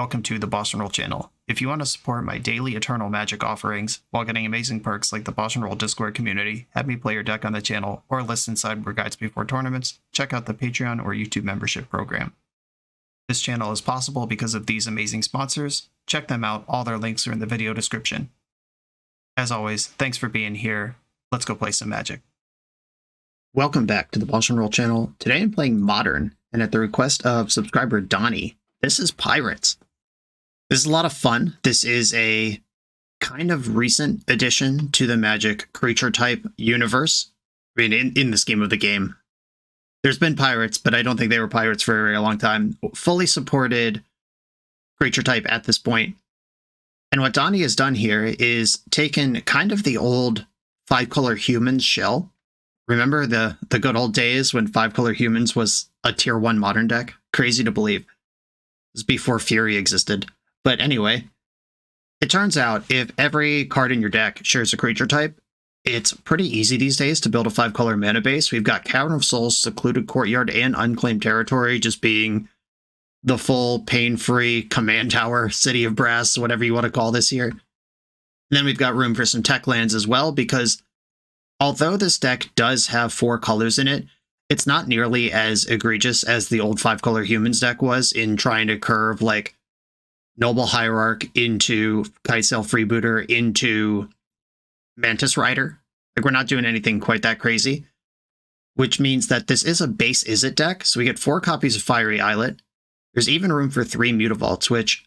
Welcome to the BoshNRoll channel. If you want to support my daily Eternal Magic offerings while getting amazing perks like the BoshNRoll Discord community, have me play your deck on the channel, or listen sideboard guides before tournaments, check out the Patreon or YouTube membership program. This channel is possible because of these amazing sponsors. Check them out, all their links are in the video description. As always, thanks for being here. Let's go play some Magic. Welcome back to the BoshNRoll channel. Today I'm playing Modern, and at the request of subscriber Donnie, this is Pirates. This is a lot of fun. This is a kind of recent addition to the Magic creature type universe. I mean, in the scheme of the game. There's been Pirates, but I don't think they were Pirates for a very long time. Fully supported creature type at this point. And what Donnie has done here is taken kind of the old 5-color humans shell. Remember the good old days when 5-color humans was a tier 1 modern deck? Crazy to believe. This was before Fury existed. But anyway, it turns out if every card in your deck shares a creature type, it's pretty easy these days to build a 5-color mana base. We've got Cavern of Souls, Secluded Courtyard, and Unclaimed Territory just being the full pain-free command tower, City of Brass, whatever you want to call this here. And then we've got room for some tech lands as well, because although this deck does have 4 colors in it, it's not nearly as egregious as the old 5-color humans deck was in trying to curve like Noble Hierarch into Kitesail Freebooter into Mantis Rider. Like, we're not doing anything quite that crazy, which means that this is a base Izzet deck. So we get 4 copies of Fiery Islet. There's even room for 3 Mutavaults, which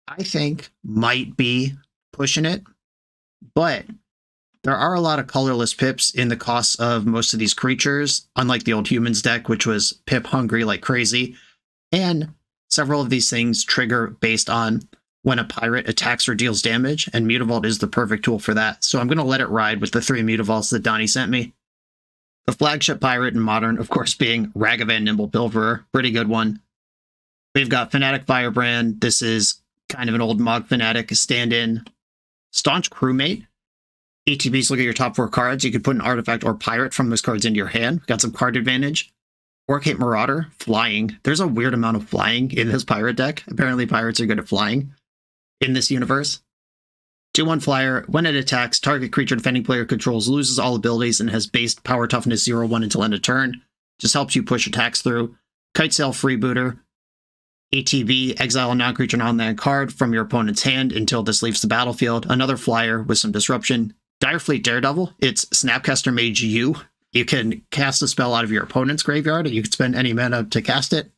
I think might be pushing it, but there are a lot of colorless pips in the costs of most of these creatures, unlike the old humans deck, which was pip hungry like crazy. And several of these things trigger based on when a pirate attacks or deals damage, and Mutavault is the perfect tool for that. So I'm going to let it ride with the 3 Mutavaults that Donnie sent me. The flagship pirate in Modern, of course, being Ragavan Nimble Pilferer. Pretty good one. We've got Fanatic Firebrand. This is kind of an old Mog Fanatic stand-in. Staunch Crewmate. ETBs, look at your top 4 cards. You could put an artifact or pirate from those cards into your hand. Got some card advantage. Orcate Marauder, flying. There's a weird amount of flying in this pirate deck. Apparently pirates are good at flying in this universe. 2/1 flyer. When it attacks, target creature defending player controls loses all abilities and has base power toughness 0/1 until end of turn. Just helps you push attacks through. Kitesail Freebooter. ATB, exile a non-creature non-land card from your opponent's hand until this leaves the battlefield. Another flyer with some disruption. Direfleet Daredevil. It's Snapcaster Mage U. You can cast a spell out of your opponent's graveyard, and you can spend any mana to cast it.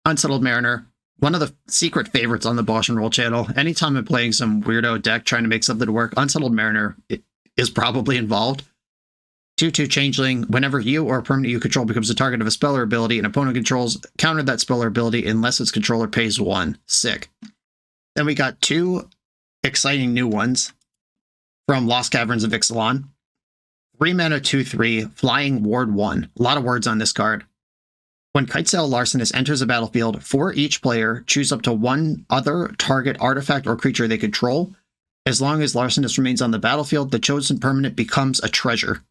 Unsettled Mariner. One of the secret favorites on the BoshNRoll channel. Anytime I'm playing some weirdo deck trying to make something work, Unsettled Mariner is probably involved. 2/2 Changeling. Whenever you or a permanent you control becomes the target of a spell or ability an opponent controls, counter that spell or ability unless its controller pays 1. Sick. Then we got 2 exciting new ones from Lost Caverns of Ixalan. 3 mana, 2/3, flying ward 1. A lot of words on this card. When Kitesail Larcenist enters a battlefield, for each player, choose up to 1 other target artifact or creature they control. As long as Larcenist remains on the battlefield, the chosen permanent becomes a treasure.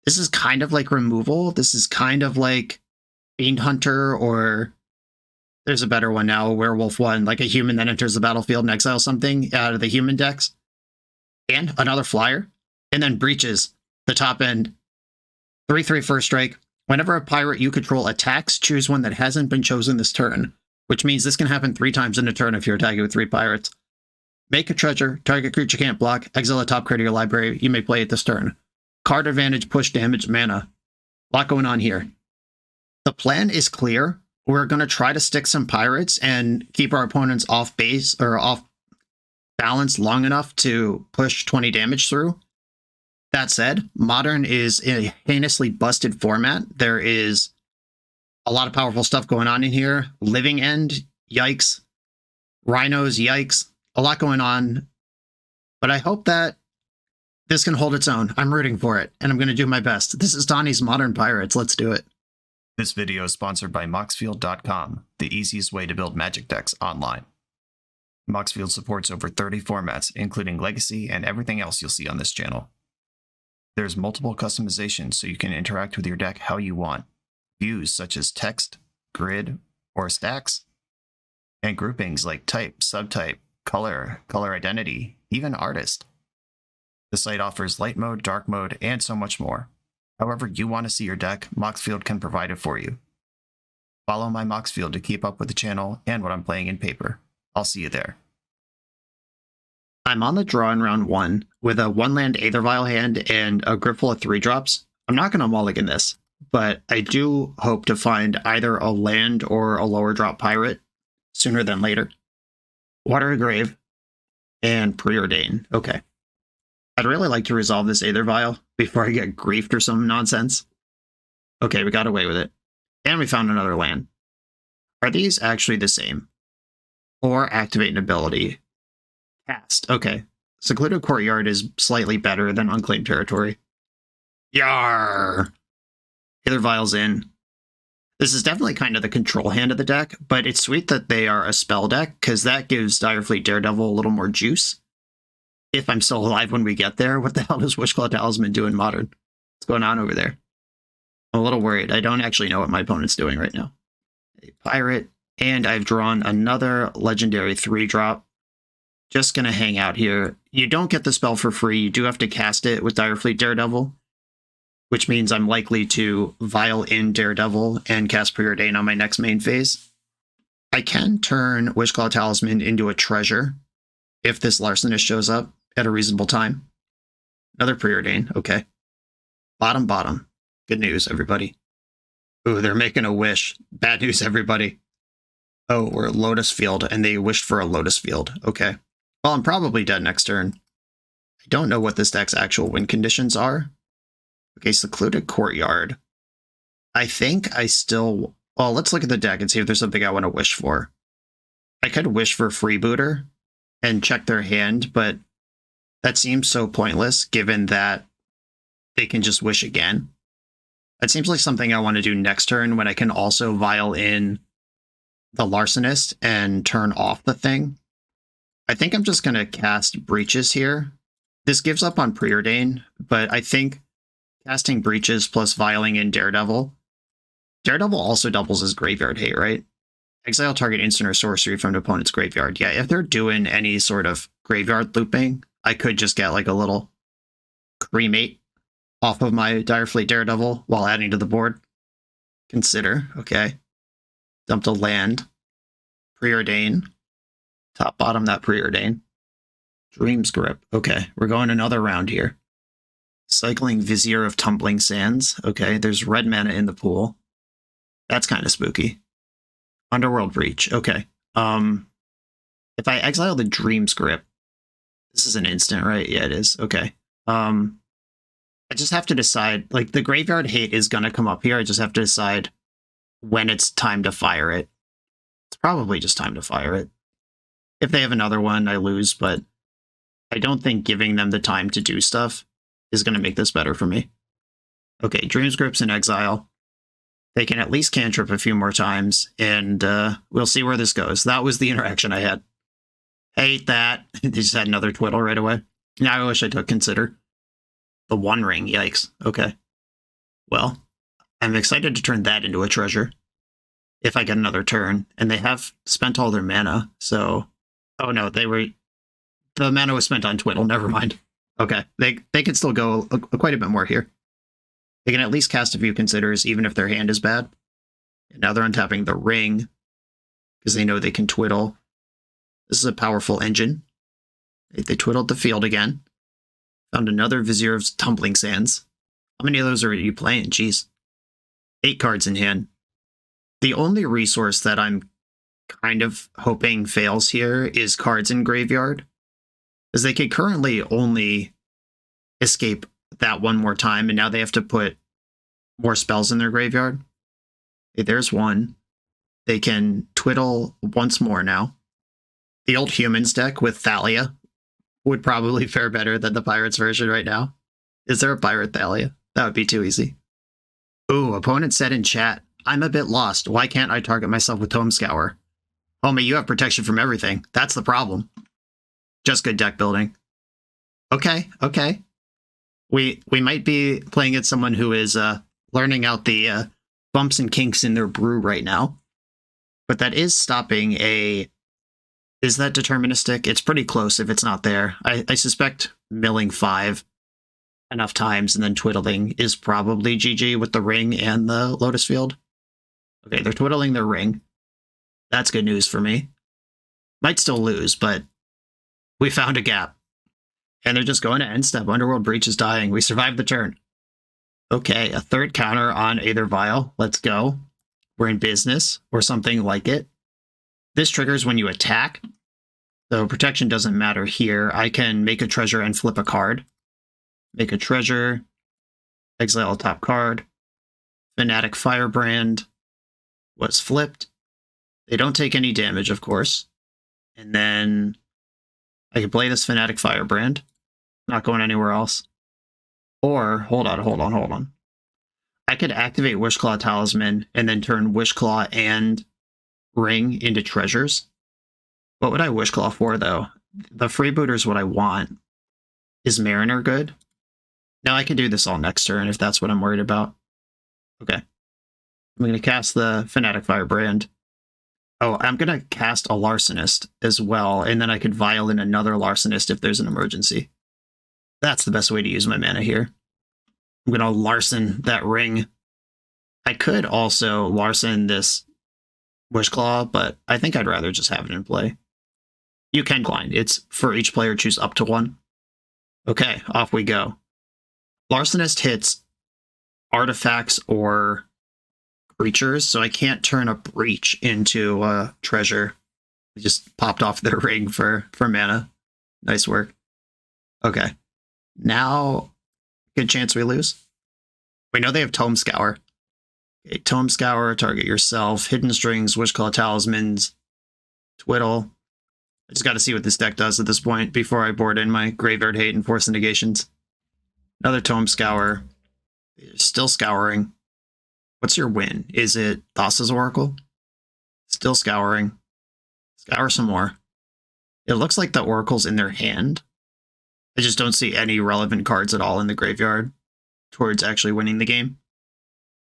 This is kind of like removal. This is kind of like Fiend Hunter, or there's a better one now, a werewolf one, like a human that enters the battlefield and exiles something out of the human decks. And another flyer. And then Breaches, the top end. 3/3 first strike. Whenever a pirate you control attacks, choose one that hasn't been chosen this turn, which means this can happen 3 times in a turn if you're attacking with 3 pirates. Make a treasure. Target creature can't block. Exile a top card of your library. You may play it this turn. Card advantage, push damage, mana. A lot going on here. The plan is clear. We're going to try to stick some pirates and keep our opponents off base or off balance long enough to push 20 damage through. That said, Modern is a heinously busted format. There is a lot of powerful stuff going on in here. Living End, yikes. Rhinos, yikes. A lot going on. But I hope that this can hold its own. I'm rooting for it, and I'm going to do my best. This is Donnie's Modern Pirates. Let's do it. This video is sponsored by Moxfield.com, the easiest way to build Magic decks online. Moxfield supports over 30 formats, including Legacy and everything else you'll see on this channel. There's multiple customizations so you can interact with your deck how you want. Views such as text, grid, or stacks, and groupings like type, subtype, color, color identity, even artist. The site offers light mode, dark mode, and so much more. However you want to see your deck, Moxfield can provide it for you. Follow my Moxfield to keep up with the channel and what I'm playing in paper. I'll see you there. I'm on the draw in round 1 with a 1-land Aether Vial hand and a grip full of 3-drops. I'm not going to mulligan this, but I do hope to find either a land or a lower drop pirate sooner than later. Water Grave and Preordain. Okay. I'd really like to resolve this Aether Vial before I get griefed or some nonsense. Okay, we got away with it. And we found another land. Are these actually the same? Or activate an ability? Cast. Okay. Secluded Courtyard is slightly better than Unclaimed Territory. Yarr! Aether Vial's in. This is definitely kind of the control hand of the deck, but it's sweet that they are a spell deck, because that gives Direfleet Daredevil a little more juice. If I'm still alive when we get there, what the hell does Wishclaw Talisman do in Modern? What's going on over there? I'm a little worried. I don't actually know what my opponent's doing right now. A pirate, and I've drawn another legendary 3-drop. Just going to hang out here. You don't get the spell for free. You do have to cast it with Direfleet Daredevil, which means I'm likely to vial in Daredevil and cast Preordain on my next main phase. I can turn Wishclaw Talisman into a treasure if this Larcenist shows up at a reasonable time. Another Preordain, okay. Bottom. Good news, everybody. Ooh, they're making a wish. Bad news, everybody. Oh, we're at Lotus Field, and they wished for a Lotus Field. Okay. Well, I'm probably dead next turn. I don't know what this deck's actual win conditions are. Okay, Secluded Courtyard. I think I still... Well, let's look at the deck and see if there's something I want to wish for. I could wish for Freebooter and check their hand, but that seems so pointless given that they can just wish again. That seems like something I want to do next turn when I can also vial in the Larcenist and turn off the thing. I think I'm just going to cast Breaches here. This gives up on Preordain, but I think casting Breaches plus vialing in Daredevil. Daredevil also doubles as Graveyard Hate, right? Exile target instant or sorcery from the opponent's graveyard. Yeah, if they're doing any sort of graveyard looping, I could just get like a little cremate off of my Direfleet Daredevil while adding to the board. Consider, okay. Dumped a land. Preordain. Top bottom that Preordain. Dream's Grip. Okay, we're going another round here. Cycling Vizier of Tumbling Sands. Okay, there's red mana in the pool. That's kind of spooky. Underworld Breach. Okay. If I exile the Dream's Grip, this is an instant, right? Yeah, it is. Okay. I just have to decide, like, the Graveyard Hate is going to come up here. I just have to decide when it's time to fire it. It's probably just time to fire it. If they have another one, I lose, but I don't think giving them the time to do stuff is going to make this better for me. Okay, Dream's Grip's in exile. They can at least cantrip a few more times, and we'll see where this goes. That was the interaction I had. Hate that. They just had another twiddle right away. Now I wish I took Consider. The One Ring, yikes. Okay. Well, I'm excited to turn that into a treasure. If I get another turn. And they have spent all their mana, so... Oh no, the mana was spent on Twiddle, never mind. Okay, they can still go quite a bit more here. They can at least cast a few Considers, even if their hand is bad. And now they're untapping the Ring, because they know they can Twiddle. This is a powerful engine. They twiddled the field again. Found another Vizier of Tumbling Sands. How many of those are you playing? Jeez. 8 cards in hand. The only resource that I'm kind of hoping fails here is cards in graveyard, as they could currently only escape that one more time, and now they have to put more spells in their graveyard. Okay, there's one. They can twiddle once more now. The old Humans deck with Thalia would probably fare better than the Pirates version right now. Is there a Pirate Thalia? That would be too easy. Ooh, opponent said in chat, I'm a bit lost. Why can't I target myself with Tome Scour? Homie, you have protection from everything. That's the problem. Just good deck building. Okay. We might be playing at someone who is learning out the bumps and kinks in their brew right now. But that is stopping a Is that deterministic? It's pretty close if it's not there. I suspect milling 5 enough times and then twiddling is probably GG with the ring and the Lotus Field. Okay, they're twiddling their ring. That's good news for me. Might still lose, but we found a gap. And they're just going to end step. Underworld Breach is dying. We survived the turn. Okay, a third counter on Aether Vial. Let's go. We're in business, or something like it. This triggers when you attack. So protection doesn't matter here. I can make a treasure and flip a card. Make a treasure. Exile a top card. Fanatic Firebrand was flipped. They don't take any damage, of course. And then I can play this Fanatic Firebrand. Not going anywhere else. Or, hold on. I could activate Wishclaw Talisman and then turn Wishclaw and Ring into treasures. What would I Wishclaw for, though? The Freebooter is what I want. Is Mariner good? Now I can do this all next turn if that's what I'm worried about. Okay. I'm going to cast the Fanatic Firebrand. Oh, I'm going to cast a Larcenist as well, and then I could vial in another Larcenist if there's an emergency. That's the best way to use my mana here. I'm going to Larcen that ring. I could also Larcen this Wishclaw, but I think I'd rather just have it in play. You can blind. It's for each player choose up to 1. Okay, off we go. Larcenist hits artifacts or creatures, so I can't turn a breach into a treasure. It just popped off their ring for mana. Nice work. Okay. Now, good chance we lose. We know they have Tome Scour. Okay, Tome Scour, target yourself. Hidden Strings, Wishclaw Talismans, Twiddle. I just got to see what this deck does at this point before I board in my Graveyard Hate and Force Negations. Another Tome Scour. Still scouring. What's your win? Is it Thassa's Oracle? Still scouring. Scour some more. It looks like the Oracle's in their hand. I just don't see any relevant cards at all in the graveyard towards actually winning the game.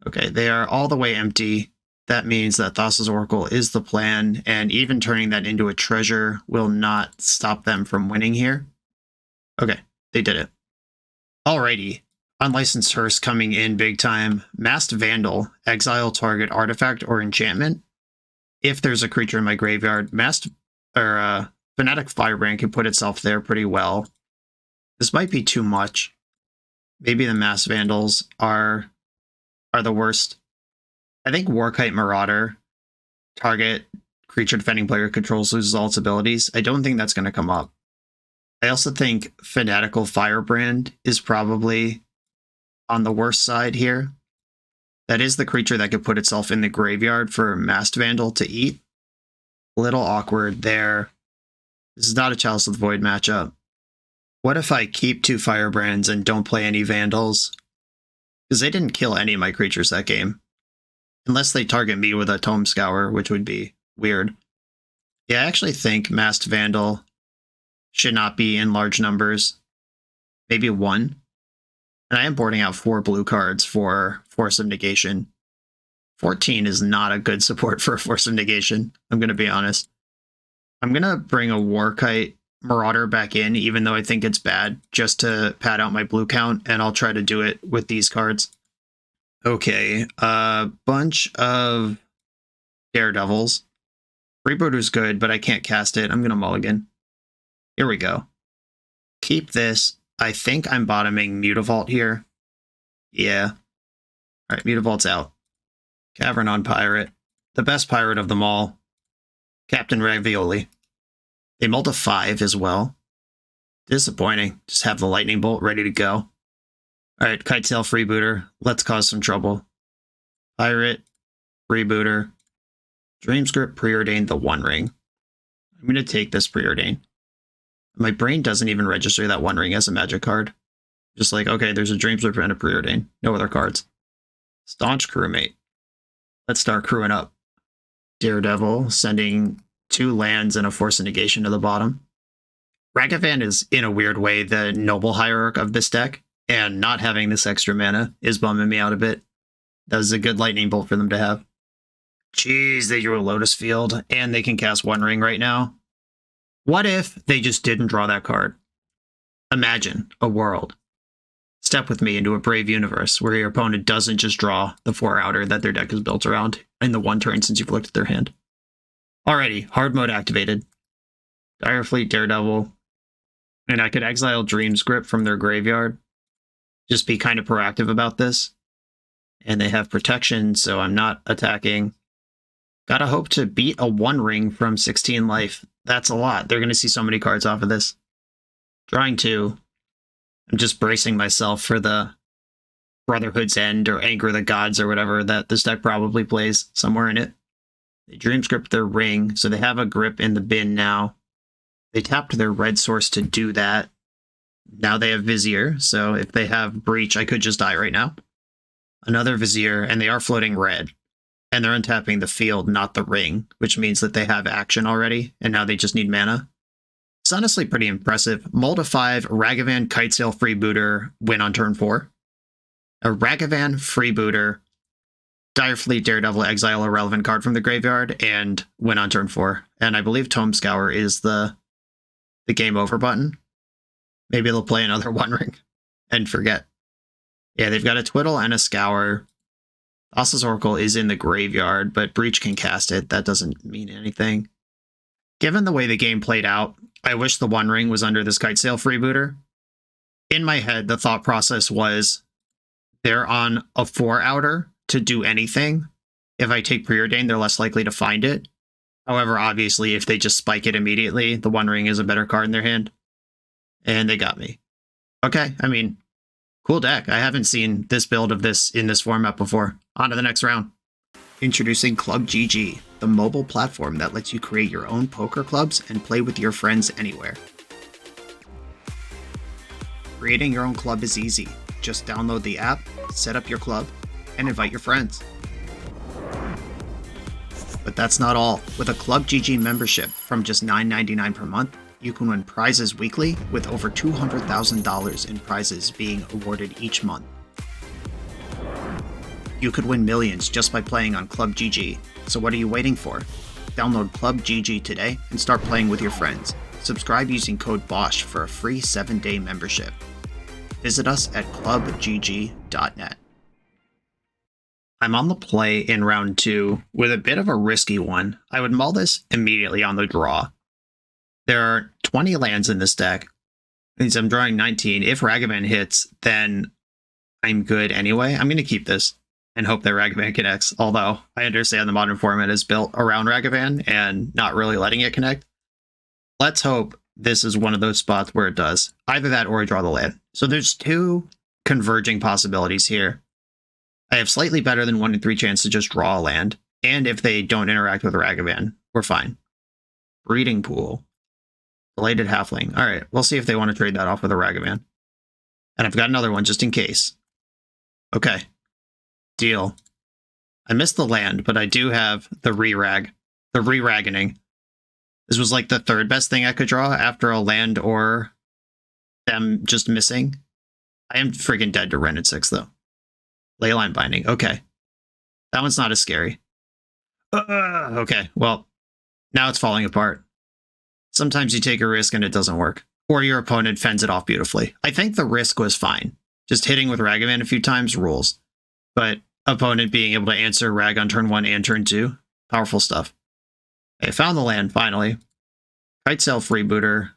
Okay, they are all the way empty. That means that Thassa's Oracle is the plan, and even turning that into a treasure will not stop them from winning here. Okay, they did it. Alrighty. Unlicensed Hearse coming in big time. Masked Vandal, exile target artifact or enchantment. If there's a creature in my graveyard, Fanatic Firebrand can put itself there pretty well. This might be too much. Maybe the Masked Vandals are the worst. I think Warkite Marauder, target creature defending player controls loses all its abilities. I don't think that's going to come up. I also think Fanatical Firebrand is probably on the worst side here. That is the creature that could put itself in the graveyard for Masked Vandal to eat. A little awkward there. This is not a Chalice of the Void matchup. What if I keep 2 Firebrands and don't play any Vandals? Because they didn't kill any of my creatures that game. Unless they target me with a Tome Scour, which would be weird. Yeah, I actually think Masked Vandal should not be in large numbers. Maybe 1. And I am boarding out 4 blue cards for Force of Negation. 14 is not a good support for a Force of Negation, I'm going to be honest. I'm going to bring a Warkite Marauder back in, even though I think it's bad, just to pad out my blue count, and I'll try to do it with these cards. Okay, a bunch of Daredevils. Freebooter's good, but I can't cast it. I'm going to mulligan. Here we go. Keep this. I think I'm bottoming Mutavault here. Yeah. Alright, Mutavault's out. Cavern on Pirate. The best pirate of them all. Captain Ravioli. They mulled a 5 as well. Disappointing. Just have the Lightning Bolt ready to go. Alright, Kitetail Freebooter. Let's cause some trouble. Pirate. Freebooter. Dreamscript Preordained the One Ring. I'm going to take this Preordain. My brain doesn't even register that One Ring as a magic card. Just like, okay, there's a Dreamscript and a Preordain. No other cards. Staunch Crewmate. Let's start crewing up. Daredevil, sending 2 lands and a Force of Negation to the bottom. Ragavan is, in a weird way, the noble hierarch of this deck, and not having this extra mana is bumming me out a bit. That was a good lightning bolt for them to have. Jeez, they drew a Lotus Field, and they can cast One Ring right now. What if they just didn't draw that card? Imagine a world. Step with me into a brave universe where your opponent doesn't just draw the 4-outer that their deck is built around in the one turn since you've looked at their hand. Alrighty, hard mode activated. Direfleet, Daredevil. And I could exile Dream's Grip from their graveyard. Just be kind of proactive about this. And they have protection, so I'm not attacking. Gotta hope to beat a 1 ring from 16 life. That's a lot. They're going to see so many cards off of this. Drawing 2. I'm just bracing myself for the Brotherhood's End or Anger of the Gods or whatever that this deck probably plays somewhere in it. They Dream Script their ring, so they have a grip in the bin now. They tapped their red source to do that. Now they have Vizier, so if they have Breach, I could just die right now. Another Vizier, and they are floating red. And they're untapping the field, not the ring, which means that they have action already, and now they just need mana. It's honestly pretty impressive. Mull to 5, Ragavan, Kitesail, Freebooter, win on turn 4. A Ragavan, Freebooter, Direfleet, Daredevil, exile a relevant card from the graveyard, and win on turn 4. And I believe Tome Scour is the game over button. Maybe they'll play another 1 ring and forget. Yeah, they've got a Twiddle and a Scour. Thassa's Oracle is in the graveyard, but Breach can cast it. That doesn't mean anything. Given the way the game played out, I wish the 1 ring was under this Kitesail Freebooter. In my head, the thought process was they're on a 4-outer to do anything. If I take Preordain, they're less likely to find it. However, obviously, if they just spike it immediately, the 1 ring is a better card in their hand. And they got me. Okay, I mean, cool deck. I haven't seen this build of this in this format before. On to the next round. Introducing Club GG, the mobile platform that lets you create your own poker clubs and play with your friends anywhere. Creating your own club is easy. Just download the app, set up your club, and invite your friends. But that's not all. With a Club GG membership from just $9.99 per month, you can win prizes weekly, with over $200,000 in prizes being awarded each month. You could win millions just by playing on Club GG, so what are you waiting for? Download Club GG today and start playing with your friends. Subscribe using code BOSH for a free 7-day membership. Visit us at clubgg.net. I'm on the play in round 2 with a bit of a risky one. I would mull this immediately on the draw. There are 20 lands in this deck. Means I'm drawing 19. If Ragavan hits, then I'm good anyway. I'm going to keep this and hope that Ragavan connects. Although I understand the modern format is built around Ragavan and not really letting it connect. Let's hope this is one of those spots where it does. Either that or I draw the land. So there's 2 converging possibilities here. I have slightly better than 1 in 3 chance to just draw a land. And if they don't interact with Ragavan, we're fine. Breeding Pool. Belated Halfling. All right, we'll see if they want to trade that off with a Ragavan. And I've got another one just in case. Okay. Deal. I missed the land, but I do have the re-raganing. This was like the 3rd best thing I could draw after a land or them just missing. I am freaking dead to Wrenn at 6, though. Leyline Binding. Okay. That one's not as scary. Okay, well, now it's falling apart. Sometimes you take a risk and it doesn't work. Or your opponent fends it off beautifully. I think the risk was fine. Just hitting with Ragavan a few times rules. But opponent being able to answer Rag on turn 1 and turn 2, powerful stuff. I found the land, finally. Kitesail Freebooter.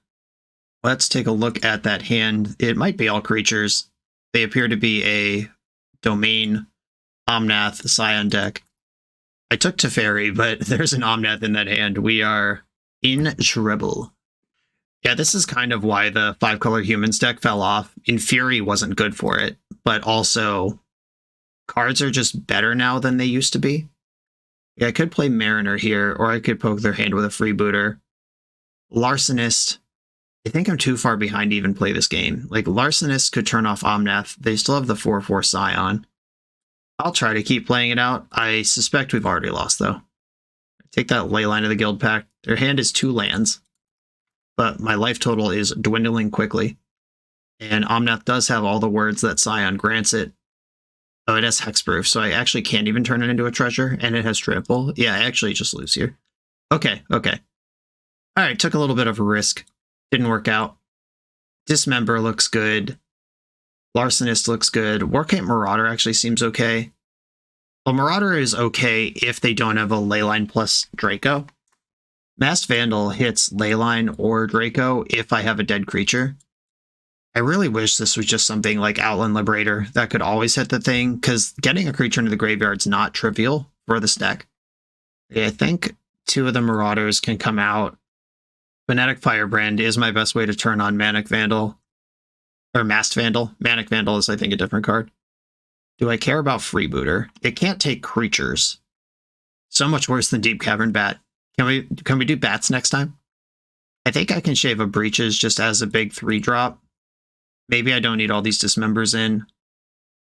Let's take a look at that hand. It might be all creatures. They appear to be a Domain, Omnath, Scion deck. I took Teferi, but there's an Omnath in that hand. We are in trouble. Yeah, this is kind of why the 5-color Humans deck fell off. Infuri wasn't good for it, but also cards are just better now than they used to be. Yeah, I could play Mariner here, or I could poke their hand with a Freebooter. Larcenist. I think I'm too far behind to even play this game. Like, Larcenist could turn off Omnath. They still have the 4/4 Scion. I'll try to keep playing it out. I suspect we've already lost, though. Take that Leyline of the Guild Pact. Their hand is 2 lands, but my life total is dwindling quickly. And Omnath does have all the words that Scion grants it. Oh, it has Hexproof, so I actually can't even turn it into a treasure, and it has Trample. Yeah, I actually just lose here. Okay. All right, took a little bit of a risk. Didn't work out. Dismember looks good. Larcenist looks good. Warcamp Marauder actually seems okay. Well, Marauder is okay if they don't have a Leyline plus Draco. Masked Vandal hits Leyline or Draco if I have a dead creature. I really wish this was just something like Outland Liberator that could always hit the thing, because getting a creature into the graveyard's not trivial for this deck. Okay, I think 2 of the Marauders can come out. Fanatic Firebrand is my best way to turn on Manic Vandal. Or Masked Vandal. Manic Vandal is, I think, a different card. Do I care about Freebooter? It can't take creatures. So much worse than Deep Cavern Bat. Can we do bats next time? I think I can shave a Breaches just as a big 3-drop. Maybe I don't need all these Dismembers in.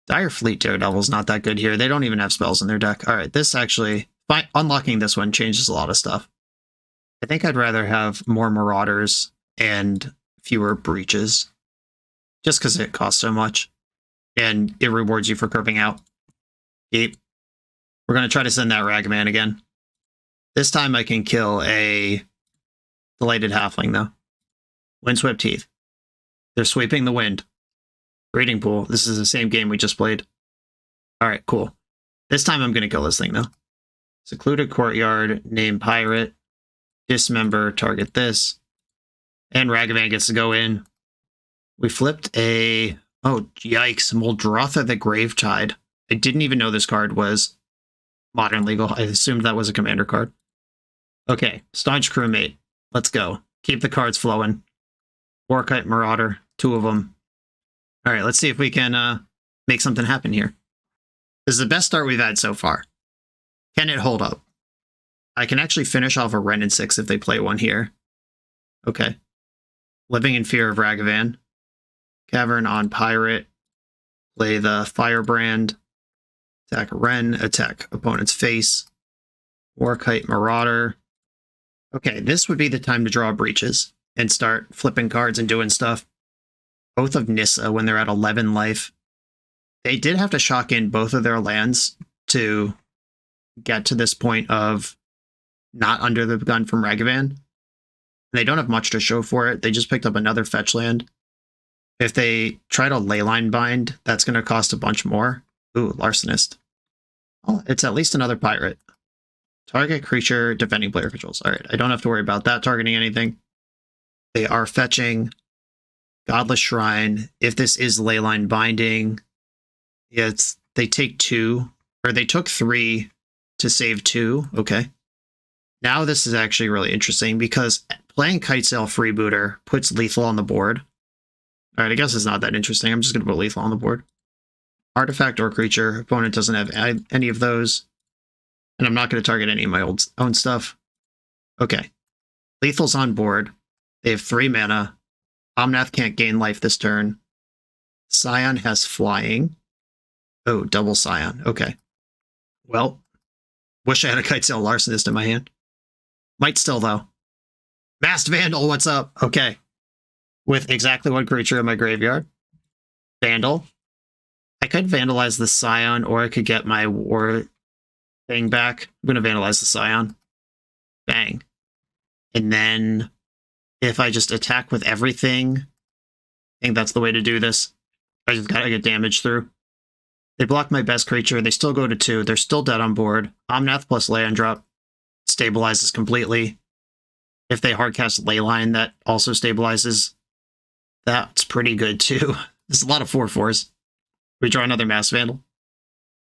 Dire Fleet Daredevil's not that good here. They don't even have spells in their deck. Alright, this actually... unlocking this one changes a lot of stuff. I think I'd rather have more Marauders and fewer Breaches. Just because it costs so much. And it rewards you for curving out. Yep. We're going to try to send that Ragavan again. This time I can kill a Delighted Halfling, though. Windswept Teeth. They're sweeping the wind. Breeding Pool. This is the same game we just played. Alright, cool. This time I'm going to kill this thing, though. Secluded Courtyard, name Pirate, Dismember, target this, and Ragavan gets to go in. We flipped a... oh, yikes. Muldrotha the Gravetide. I didn't even know this card was modern legal. I assumed that was a commander card. Okay, Staunch Crewmate. Let's go. Keep the cards flowing. Warkite Marauder, 2 of them. Alright, let's see if we can make something happen here. This is the best start we've had so far. Can it hold up? I can actually finish off a Wrenn and 6 if they play one here. Okay. Living in Fear of Ragavan. Cavern on Pirate. Play the Firebrand. Attack a Wrenn. Attack opponent's face. Warkite Marauder. Okay, this would be the time to draw Breaches and start flipping cards and doing stuff. Oath of Nissa when they're at 11 life. They did have to shock in both of their lands to get to this point of not under the gun from Ragavan. They don't have much to show for it. They just picked up another fetch land. If they try to Leyline Bind, that's going to cost a bunch more. Ooh, Larcenist. Oh, it's at least another Pirate. Target creature defending player controls. Alright, I don't have to worry about that targeting anything. They are fetching Godless Shrine. If this is Leyline Binding, they take 2, or they took 3 to save 2. Okay. Now this is actually really interesting because playing Kitesail Freebooter puts lethal on the board. Alright, I guess it's not that interesting. I'm just going to put lethal on the board. Artifact or creature. Opponent doesn't have any of those. And I'm not going to target any of my own stuff. Okay. Lethal's on board. They have 3 mana. Omnath can't gain life this turn. Scion has flying. Oh, double Scion. Okay. Well, wish I had a Kitesail Larcenist in my hand. Might still, though. Masked Vandal, what's up? Okay. With exactly one creature in my graveyard. Vandal. I could vandalize the Scion, or I could get my war thing back. I'm going to vandalize the Scion. Bang. And then if I just attack with everything, I think that's the way to do this. I just gotta get damage through. They block my best creature. They still go to 2. They're still dead on board. Omnath plus land drop stabilizes completely. If they hardcast Leyline, that also stabilizes. That's pretty good too. There's a lot of 4/4s. We draw another Masked Vandal.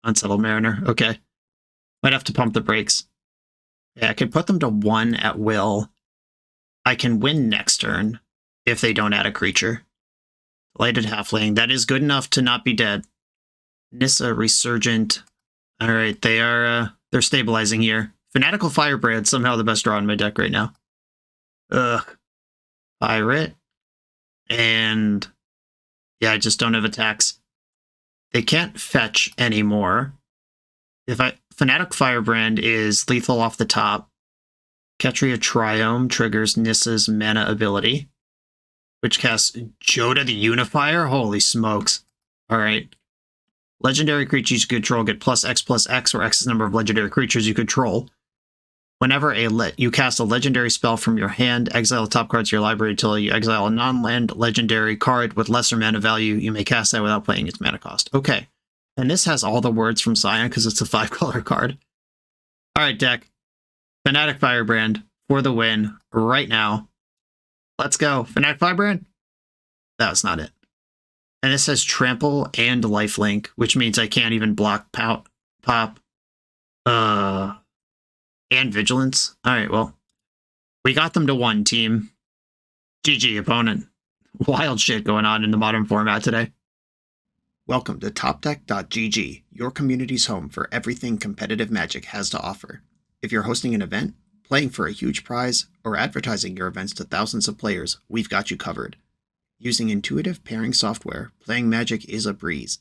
Unsettled Mariner. Okay. Might have to pump the brakes. Yeah, I can put them to 1 at will. I can win next turn if they don't add a creature. Delighted Halfling. That is good enough to not be dead. Nissa Resurgent. Alright, they're stabilizing here. Fanatical Firebrand, somehow the best draw in my deck right now. Ugh. Pirate. And yeah, I just don't have attacks. They can't fetch anymore. Fanatic Firebrand is lethal off the top. Ketria Triome triggers Nissa's mana ability, which casts Joda the Unifier. Holy smokes. Alright. Legendary creatures you control get +X/+X, where X is the number of legendary creatures you control. Whenever you cast a legendary spell from your hand, exile the top cards of your library until you exile a non-land legendary card with lesser mana value. You may cast that without paying its mana cost. Okay. And this has all the words from Scion because it's a 5-color card. All right, deck. Fnatic Firebrand for the win right now. Let's go. Fnatic Firebrand? That's not it. And this has Trample and Lifelink, which means I can't even block Pop. And Vigilance. All right, well, we got them to 1, team. GG, opponent. Wild shit going on in the modern format today. Welcome to TopDeck.gg, your community's home for everything competitive Magic has to offer. If you're hosting an event, playing for a huge prize, or advertising your events to thousands of players, we've got you covered. Using intuitive pairing software, playing Magic is a breeze.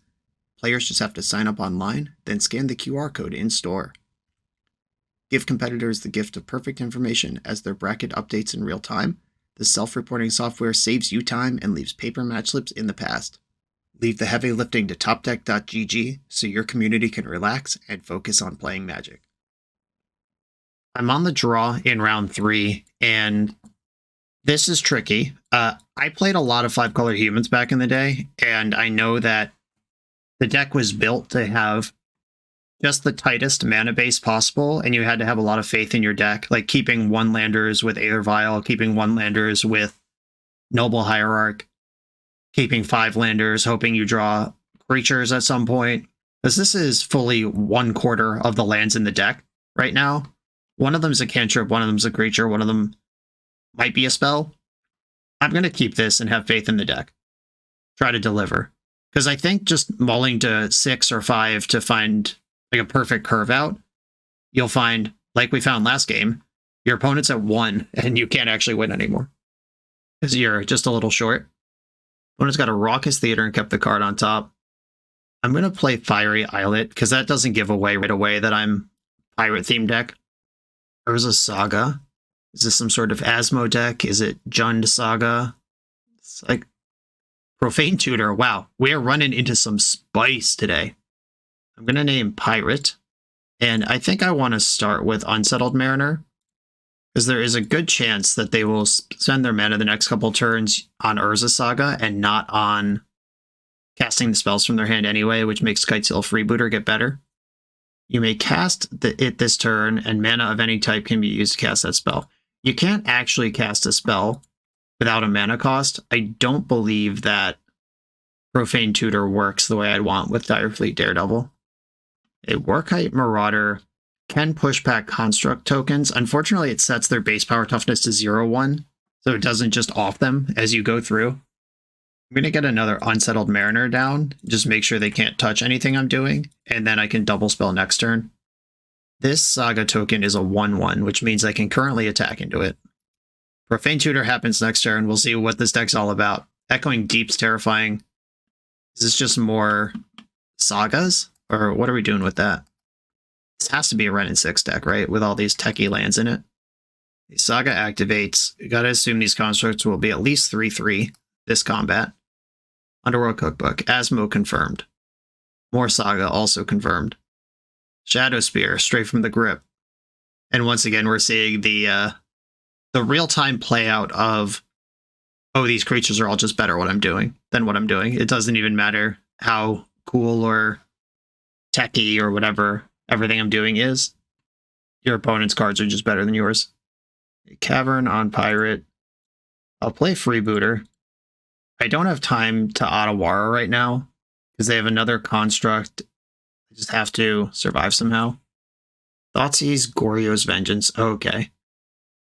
Players just have to sign up online, then scan the QR code in-store. Give competitors the gift of perfect information as their bracket updates in real time. The self-reporting software saves you time and leaves paper match slips in the past. Leave the heavy lifting to TopDeck.gg so your community can relax and focus on playing Magic. I'm on the draw in round 3, and this is tricky. I played a lot of 5-color humans back in the day, and I know that the deck was built to have just the tightest mana base possible, and you had to have a lot of faith in your deck, like keeping 1-landers with Aether Vial, keeping 1-landers with Noble Hierarch, keeping 5-landers, hoping you draw creatures at some point. Because this is fully 1/4 of the lands in the deck right now. One of them's a cantrip, one of them's a creature, one of them might be a spell. I'm going to keep this and have faith in the deck. Try to deliver. Because I think just mulling to 6 or 5 to find like a perfect curve out, you'll find, like we found last game, your opponent's at 1 and you can't actually win anymore. Because you're just a little short. Opponent's got a Raucous Theater and kept the card on top. I'm going to play Fiery Islet because that doesn't give away right away that I'm pirate themed deck. Urza Saga. Is this some sort of Asmo deck? Is it Jund Saga? It's like Profane Tutor. Wow, we are running into some spice today. I'm going to name Pirate. And I think I want to start with Unsettled Mariner, because there is a good chance that they will spend their mana the next couple turns on Urza Saga and not on casting the spells from their hand anyway, which makes Kitesail Freebooter get better. You may cast it this turn, and mana of any type can be used to cast that spell. You can't actually cast a spell without a mana cost. I don't believe that Profane Tutor works the way I'd want with Direfleet Daredevil. A Warkite Marauder can push back construct tokens. Unfortunately, it sets their base power toughness to 0/1, so it doesn't just off them as you go through. I'm going to get another Unsettled Mariner down, just make sure they can't touch anything I'm doing, and then I can double spell next turn. This Saga token is a 1/1, which means I can currently attack into it. Profane Tutor happens next turn. We'll see what this deck's all about. Echoing Deep's terrifying. Is this just more Sagas? Or what are we doing with that? This has to be a Wrenn and 6 deck, right? With all these techie lands in it. The Saga activates. You gotta assume these constructs will be at least 3/3 this combat. Underworld Cookbook. Asmo confirmed. More Saga also confirmed. Shadow Spear, straight from the grip. And once again, we're seeing the real-time play out of, oh, these creatures are all just better than what I'm doing. It doesn't even matter how cool or techie or whatever everything I'm doing is. Your opponent's cards are just better than yours. Cavern on Pirate. I'll play Freebooter. I don't have time to Ottawara right now because they have another construct. I just have to survive somehow. Thoughtseize, Goryo's Vengeance. Okay.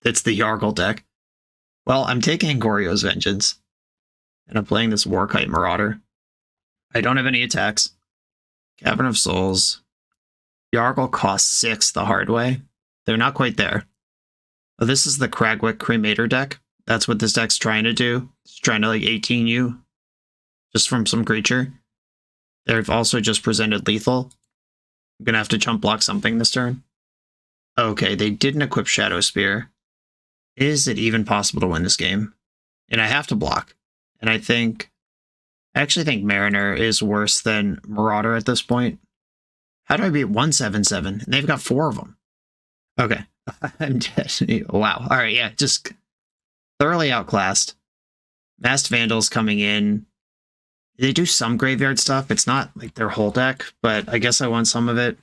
It's the Yargle deck. Well, I'm taking Goryo's Vengeance. And I'm playing this Warkite Marauder. I don't have any attacks. Cavern of Souls. Yargle costs 6 the hard way. They're not quite there. Oh, this is the Kragwick Cremator deck. That's what this deck's trying to do. It's trying to like 18 you. Just from some creature. They've also just presented lethal. I'm going to have to chump block something this turn. Okay, they didn't equip Shadow Spear. Is it even possible to win this game? And I have to block. And I actually think Mariner is worse than Marauder at this point. How do I beat 1/7/7? And they've got 4 of them. Okay, I'm dead. Wow. All right, yeah, just thoroughly outclassed. Masked Vandals coming in. They do some graveyard stuff. It's not like their whole deck, but I guess I want some of it.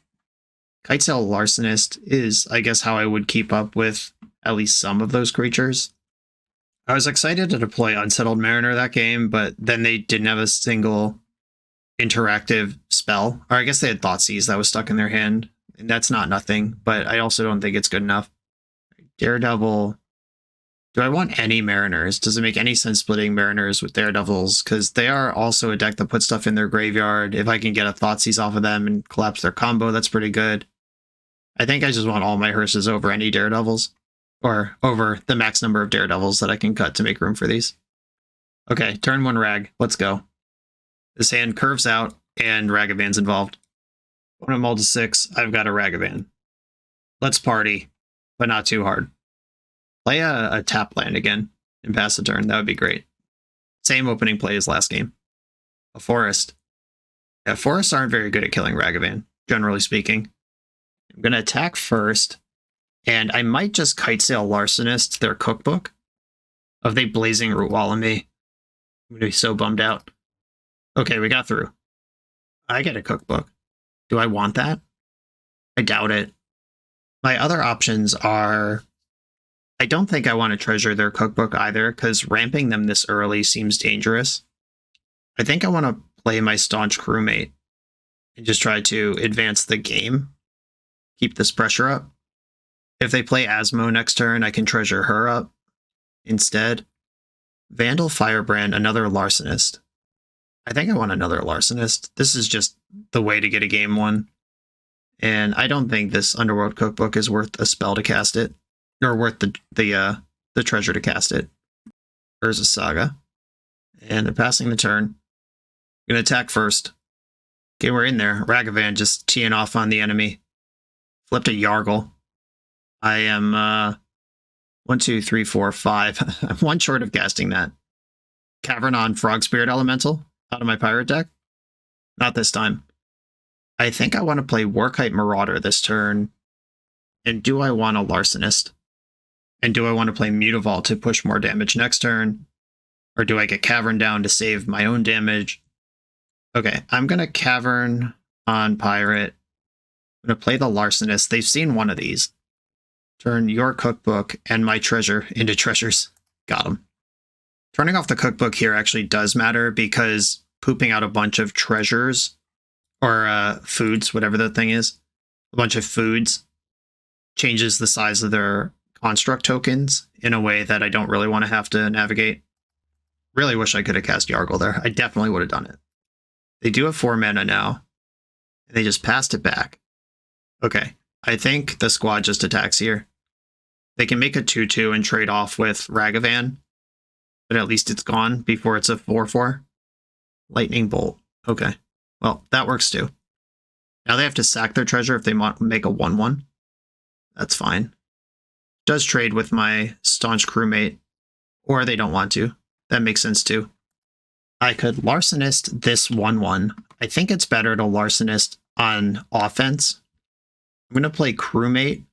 Kitesail Larcenist is, I guess, how I would keep up with at least some of those creatures. I was excited to deploy Unsettled Mariner that game, but then they didn't have a single interactive spell. Or I guess they had Thoughtseize that was stuck in their hand. And that's not nothing, but I also don't think it's good enough. Daredevil. Do I want any Mariners? Does it make any sense splitting Mariners with Daredevils? Because they are also a deck that puts stuff in their graveyard. If I can get a Thoughtseize off of them and collapse their combo, that's pretty good. I think I just want all my hearses over any Daredevils. Or over the max number of Daredevils that I can cut to make room for these. Okay, turn 1 Rag. Let's go. This hand curves out, and Ragavan's involved. When I'm all to 6, I've got a Ragavan. Let's party, but not too hard. Play a tap land again and pass the turn. That would be great. Same opening play as last game. A Forest. Yeah, forests aren't very good at killing Ragavan, generally speaking. I'm going to attack first, and I might just Kitesail Larcenist their cookbook. Of they Blazing Root Wall on me. I'm going to be so bummed out. Okay, we got through. I get a cookbook. Do I want that? I doubt it. My other options are... I don't think I want to treasure their cookbook either, because ramping them this early seems dangerous. I think I want to play my Staunch Crewmate and just try to advance the game. Keep this pressure up. If they play Asmo next turn, I can treasure her up instead. Vandal Firebrand, another Larcenist. I think I want another Larcenist. This is just the way to get a game won. And I don't think this Underworld Cookbook is worth a spell to cast it. Or worth the treasure to cast it. There's a Saga. And they're passing the turn. Gonna attack first. Okay, we're in there. Ragavan just teeing off on the enemy. Flipped a Yargle. I am 1, 2, 3, 4, 5. I'm one short of casting that. Cavern on Frog Spirit Elemental out of my pirate deck. Not this time. I think I want to play Warkite Marauder this turn. And do I want a Larcenist? And do I want to play Mutavault to push more damage next turn? Or do I get Cavern down to save my own damage? Okay, I'm going to Cavern on Pirate. I'm going to play the Larcenist. They've seen one of these. Turn your cookbook and my treasure into treasures. Got them. Turning off the cookbook here actually does matter because pooping out a bunch of treasures or foods, whatever the thing is, a bunch of foods changes the size of their construct tokens in a way that I don't really want to have to navigate. Really wish I could have cast Yargle there. I definitely would have done it. They do have 4 mana now. And they just passed it back. Okay, I think the squad just attacks here. They can make a 2-2 and trade off with Ragavan, but at least it's gone before it's a 4-4. Lightning Bolt. Okay, well, that works too. Now they have to sack their treasure if they make a 1-1. That's fine. Does trade with my Staunch Crewmate, or they don't want to. That makes sense too. I could Larcenist this 1-1. I think it's better to Larcenist on offense. I'm going to play Crewmate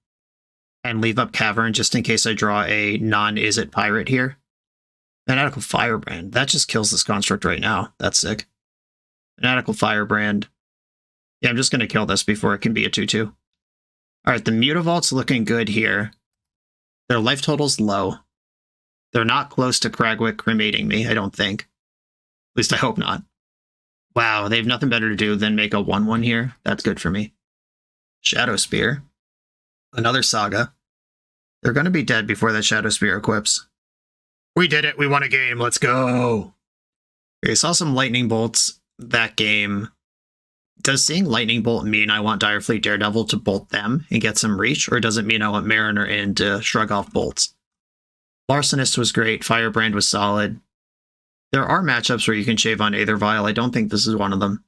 and leave up Cavern just in case I draw a non-Izzet pirate here. Fanatical Firebrand. That just kills this construct right now. That's sick. Fanatical Firebrand. Yeah, I'm just going to kill this before it can be a 2-2. Alright, the Mutavault's looking good here. Their life total's low. They're not close to Kragwick cremating me, I don't think. At least I hope not. Wow, they have nothing better to do than make a 1-1 here. That's good for me. Shadow Spear. Another Saga. They're going to be dead before that Shadow Spear equips. We did it! We won a game! Let's go! Okay, saw some Lightning Bolts that game. Does seeing Lightning Bolt mean I want Direfleet Daredevil to bolt them and get some reach, or does it mean I want Mariner in to shrug off bolts? Larcenist was great, Firebrand was solid. There are matchups where you can shave on Aether Vial. I don't think this is one of them.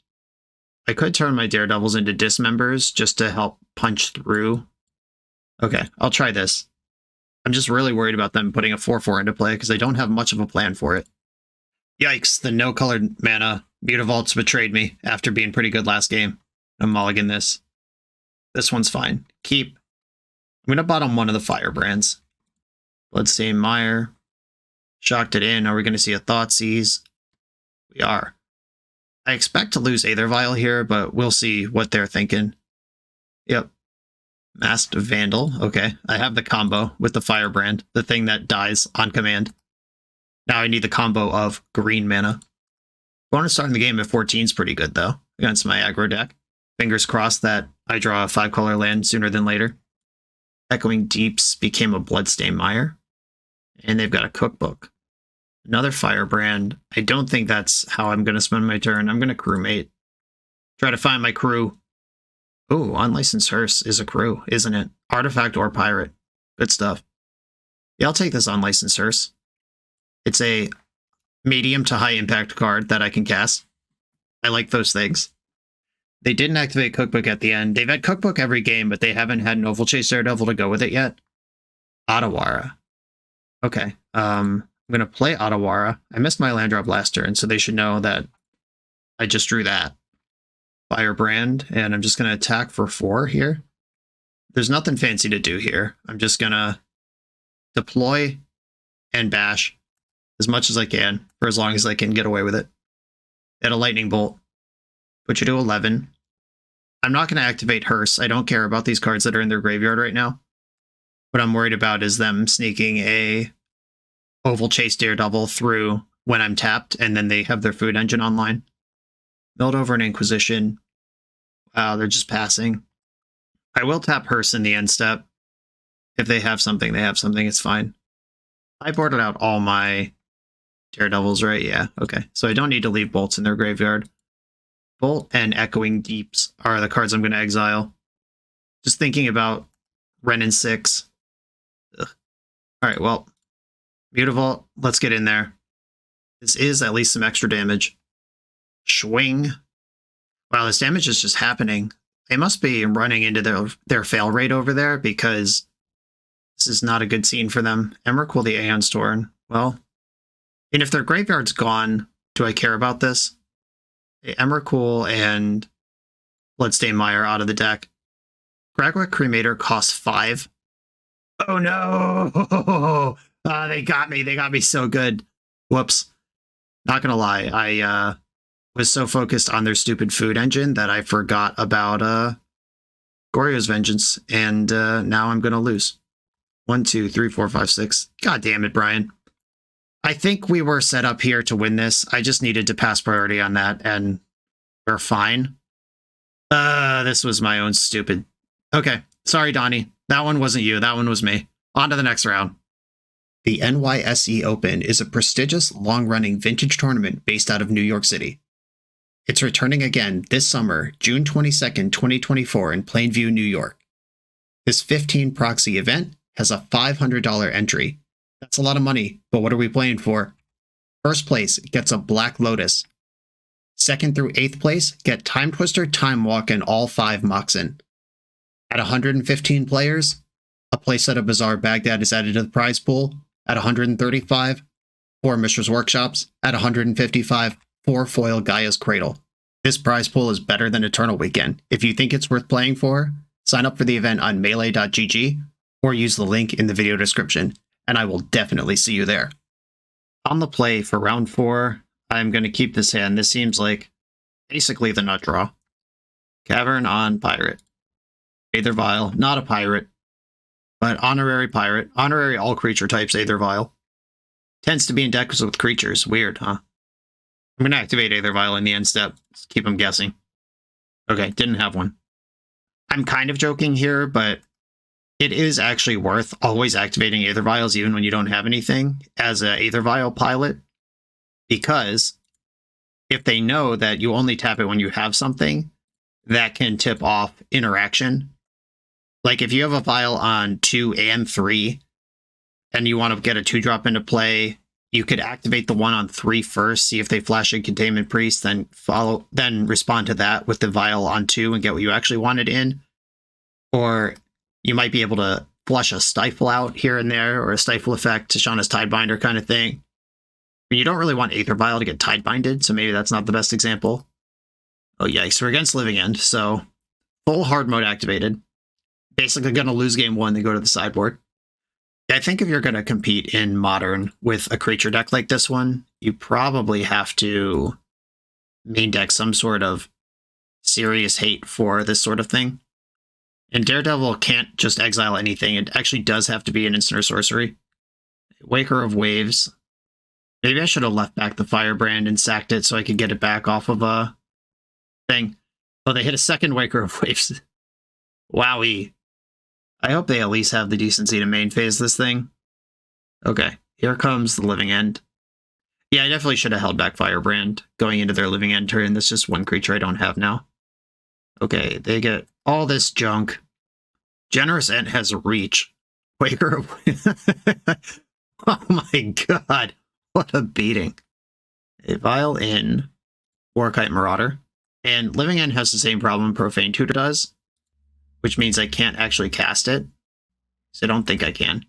I could turn my Daredevils into Dismembers just to help punch through. Okay, I'll try this. I'm just really worried about them putting a 4-4 into play because I don't have much of a plan for it. Yikes, the no-colored mana. Mutavault's betrayed me after being pretty good last game. I'm mulligan this. This one's fine. Keep. I'm going to bottom one of the firebrands. Bloodstained Mire. Shocked it in. Are we going to see a Thoughtseize? We are. I expect to lose Aether Vial here, but we'll see what they're thinking. Yep. Masked Vandal. Okay. I have the combo with the Firebrand, the thing that dies on command. Now I need the combo of green mana. Bonus starting the game at 14 is pretty good, though, against my aggro deck. Fingers crossed that I draw a 5-color land sooner than later. Echoing Deeps became a Bloodstained Mire. And they've got a Cookbook. Another Firebrand. I don't think that's how I'm going to spend my turn. I'm going to crewmate. Try to find my crew. Ooh, Unlicensed Hearse is a crew, isn't it? Artifact or Pirate. Good stuff. Yeah, I'll take this Unlicensed Hearse. It's a medium to high impact card that I can cast. I like those things. They didn't activate Cookbook at the end. They've had Cookbook every game, but they haven't had an Oval-Chase Daredevil to go with it yet. Otawara. Okay. I'm going to play Otawara. I missed my land drop last turn, so they should know that I just drew that. Firebrand, and I'm just going to attack for 4 here. There's nothing fancy to do here. I'm just going to deploy and bash as much as I can, for as long as I can get away with it. At a Lightning Bolt. Put you to 11. I'm not going to activate Hearse. I don't care about these cards that are in their graveyard right now. What I'm worried about is them sneaking a Oval-Chase Daredevil through when I'm tapped, and then they have their food engine online. Milled over an Inquisition. Wow, they're just passing. I will tap Hearse in the end step. If they have something, they have something. It's fine. I boarded out all my Daredevils, right? Yeah, okay. So I don't need to leave bolts in their graveyard. Bolt and Echoing Deeps are the cards I'm going to exile. Just thinking about Renin 6. Ugh. All right, well, beautiful. Let's get in there. This is at least some extra damage. Swing. Wow, this damage is just happening. They must be running into their fail rate over there, because this is not a good scene for them. Emrakul the Aeon's Torn. Well, and if their graveyard's gone, do I care about this? Emrakul and Bloodstained Mire out of the deck. Gragwick Cremator costs 5. Oh no! They got me. They got me so good. Whoops. Not gonna lie, I was so focused on their stupid food engine that I forgot about Goryo's Vengeance, and now I'm gonna lose. 1, 2, 3, 4, 5, 6. God damn it, Brian. I think we were set up here to win this. I just needed to pass priority on that, and we're fine. This was my own stupid... Okay, sorry, Donnie. That one wasn't you. That one was me. On to the next round. The NYSE Open is a prestigious, long-running vintage tournament based out of New York City. It's returning again this summer, June 22nd, 2024 in Plainview, New York. This 15 proxy event has a $500 entry. That's a lot of money, but what are we playing for? First place gets a Black Lotus. Second through 8th place get Time Twister, Time Walk, and all 5 Moxen. At 115 players, a playset of Bizarre Baghdad is added to the prize pool. At 135, 4 Mishra's Workshops. At 155, 4 foil Gaia's Cradle. This prize pool is better than Eternal Weekend. If you think it's worth playing for, sign up for the event on melee.gg or use the link in the video description, and I will definitely see you there. On the play for round 4, I'm going to keep this hand. This seems like basically the nut draw. Cavern on Pirate. Aether Vial, not a pirate, but honorary pirate. Honorary all creature types Aether Vial. Tends to be in decks with creatures. Weird, huh? I'm going to activate Aether Vial in the end step. Let's keep them guessing. Okay, didn't have one. I'm kind of joking here, but it is actually worth always activating Aether Vials even when you don't have anything as an Aether Vial pilot, because if they know that you only tap it when you have something, that can tip off interaction. Like if you have a vial on 2 and 3 and you want to get a 2-drop into play, you could activate the one on 3 first, see if they flash a Containment Priest, then respond to that with the vial on 2 and get what you actually wanted in. Or you might be able to flush a Stifle out here and there, or a Stifle effect to Shauna's Tidebinder kind of thing. But you don't really want Aether Vial to get Tidebinded, so maybe that's not the best example. Oh yikes, we're against Living End, so full hard mode activated. basically going to lose game 1, they go to the sideboard. I think if you're going to compete in Modern with a creature deck like this one, you probably have to main deck some sort of serious hate for this sort of thing. And Daredevil can't just exile anything. It actually does have to be an instant or sorcery. Waker of Waves. Maybe I should have left back the Firebrand and sacked it so I could get it back off of a thing. Oh, they hit a second Waker of Waves. Wowie. I hope they at least have the decency to main phase this thing. Okay, here comes the Living End. Yeah, I definitely should have held back Firebrand going into their Living End turn. That's just one creature I don't have now. Okay, they get all this junk. Generous Ent has Reach. Waker of... Oh my god, what a beating. A Vial in Warkite Marauder. And Living End has the same problem Profane Tutor does, which means I can't actually cast it. So I don't think I can.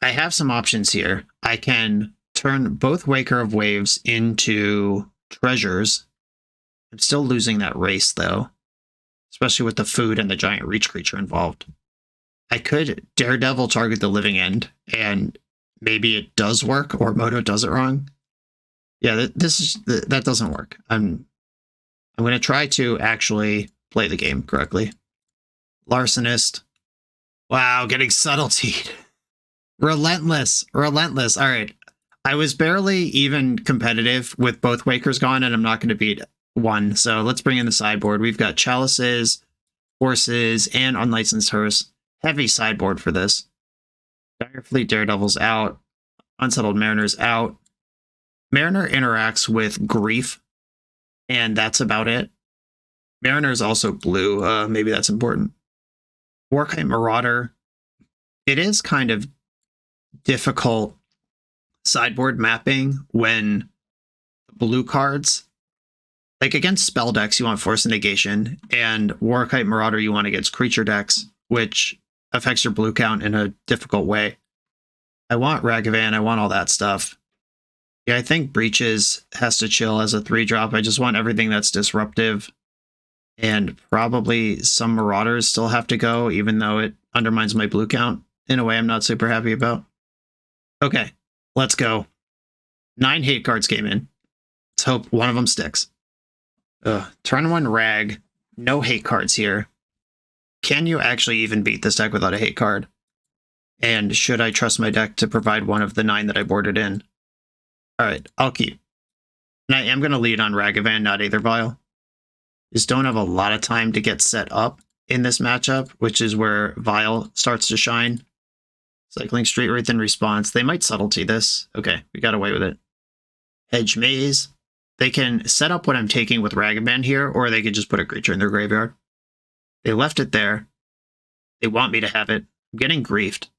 I have some options here. I can turn both Waker of Waves into treasures. I'm still losing that race, though, especially with the food and the giant reach creature involved. I could Daredevil target the Living End, and maybe it does work, or Moto does it wrong. Yeah, that doesn't work. I'm going to try to actually play the game correctly. Larcenist. Wow, getting subtletied. Relentless. All right. I was barely even competitive with both Wakers gone, and I'm not going to beat one. So let's bring in the sideboard. We've got Chalices, Horses, and Unlicensed Hearse. Heavy sideboard for this. Direfleet Daredevil's out. Unsettled Mariner's out. Mariner interacts with Grief, and that's about it. Mariner's also blue. Maybe that's important. Warkite Marauder. It is kind of difficult sideboard mapping when blue cards, like against spell decks, you want Force and Negation, and Warkite Marauder you want against creature decks, which affects your blue count in a difficult way. I want Ragavan, I want all that stuff. Yeah, I think Breaches has to chill as a 3-drop. I just want everything that's disruptive. And probably some Marauders still have to go, even though it undermines my blue count in a way I'm not super happy about. Okay, let's go. 9 hate cards came in. Let's hope one of them sticks. Turn 1 Rag. No hate cards here. Can you actually even beat this deck without a hate card? And should I trust my deck to provide one of the 9 that I boarded in? Alright, I'll keep. And I am going to lead on Ragavan, not Aether Vial. Just don't have a lot of time to get set up in this matchup, which is where Vial starts to shine. Cycling Street Wraith in response. They might subtlety this. Okay, we got away with it. Hedge Maze. They can set up what I'm taking with Ragavan here, or they could just put a creature in their graveyard. They left it there. They want me to have it. I'm getting griefed.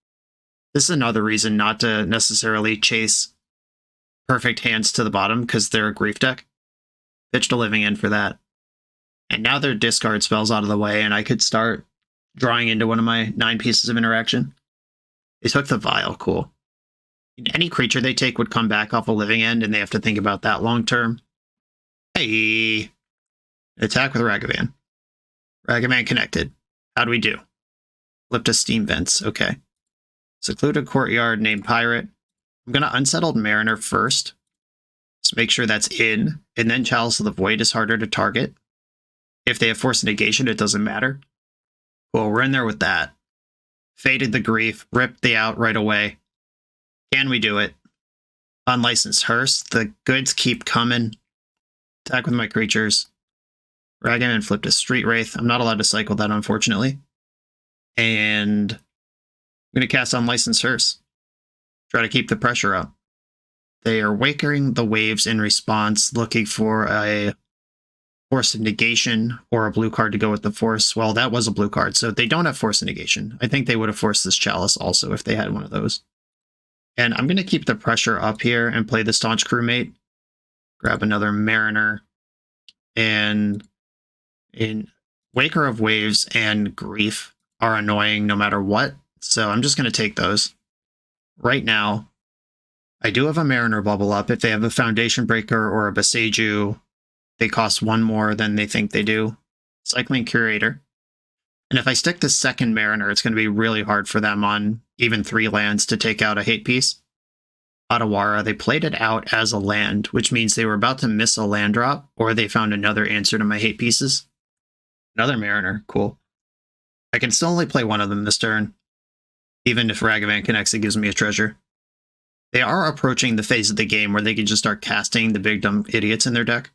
This is another reason not to necessarily chase perfect hands to the bottom, because they're a grief deck. Pitched a Living End for that. And now their discard spells out of the way, and I could start drawing into one of my 9 pieces of interaction. They took the Vial, cool. Any creature they take would come back off a Living End, and they have to think about that long term. Hey! Attack with Ragavan. Ragavan connected. How do we do? Flipped to Steam Vents, okay. Secluded Courtyard named Pirate. I'm going to Unsettled Mariner first. Just make sure that's in, and then Chalice of the Void is harder to target. If they have Force Negation, it doesn't matter. Cool, we're in there with that. Faded the Grief, ripped the out right away. Can we do it? Unlicensed Hearse, the goods keep coming. Attack with my creatures. Ragavan flipped a Street Wraith. I'm not allowed to cycle that, unfortunately. And I'm going to cast Unlicensed Hearse. Try to keep the pressure up. They are Wakering the Waves in response, looking for a Force of Negation or a blue card to go with the Force. Well, that was a blue card, so they don't have Force of Negation. I think they would have forced this Chalice also if they had one of those. And I'm going to keep the pressure up here and play the Staunch Crewmate. Grab another Mariner. And in Waker of Waves and Grief are annoying no matter what, so I'm just going to take those. Right now, I do have a Mariner bubble up. If they have a Foundation Breaker or a Boseiju, they cost 1 more than they think they do. Cycling Curator. And if I stick to second Mariner, it's going to be really hard for them on even 3 lands to take out a hate piece. Ottawara, they played it out as a land, which means they were about to miss a land drop, or they found another answer to my hate pieces. Another Mariner, cool. I can still only play one of them this turn, even if Ragavan connects, it gives me a treasure. They are approaching the phase of the game where they can just start casting the big dumb idiots in their deck,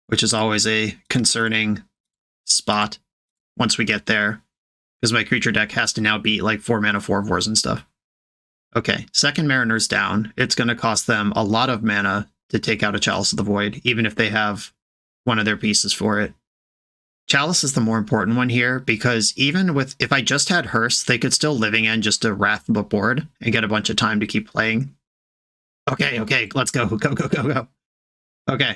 which is always a concerning spot once we get there, because my creature deck has to now beat like 4 mana 4/4s and stuff. Okay, second Mariner's down. It's going to cost them a lot of mana to take out a Chalice of the Void, even if they have one of their pieces for it. Chalice is the more important one here, because even with, if I just had Hearse, they could still Living End just to wrath the board and get a bunch of time to keep playing. Okay, let's go. Go. Okay.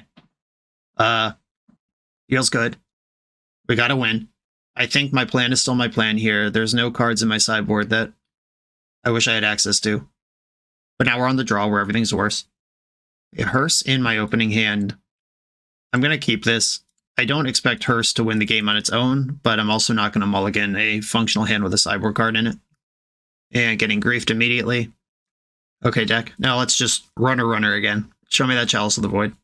Feels good. We gotta win. I think my plan is still my plan here. There's no cards in my sideboard that I wish I had access to. But now we're on the draw where everything's worse. A Hearse in my opening hand. I'm going to keep this. I don't expect Hearse to win the game on its own, but I'm also not going to mulligan a functional hand with a sideboard card in it. And getting griefed immediately. Okay, deck. Now let's just runner again. Show me that Chalice of the Void.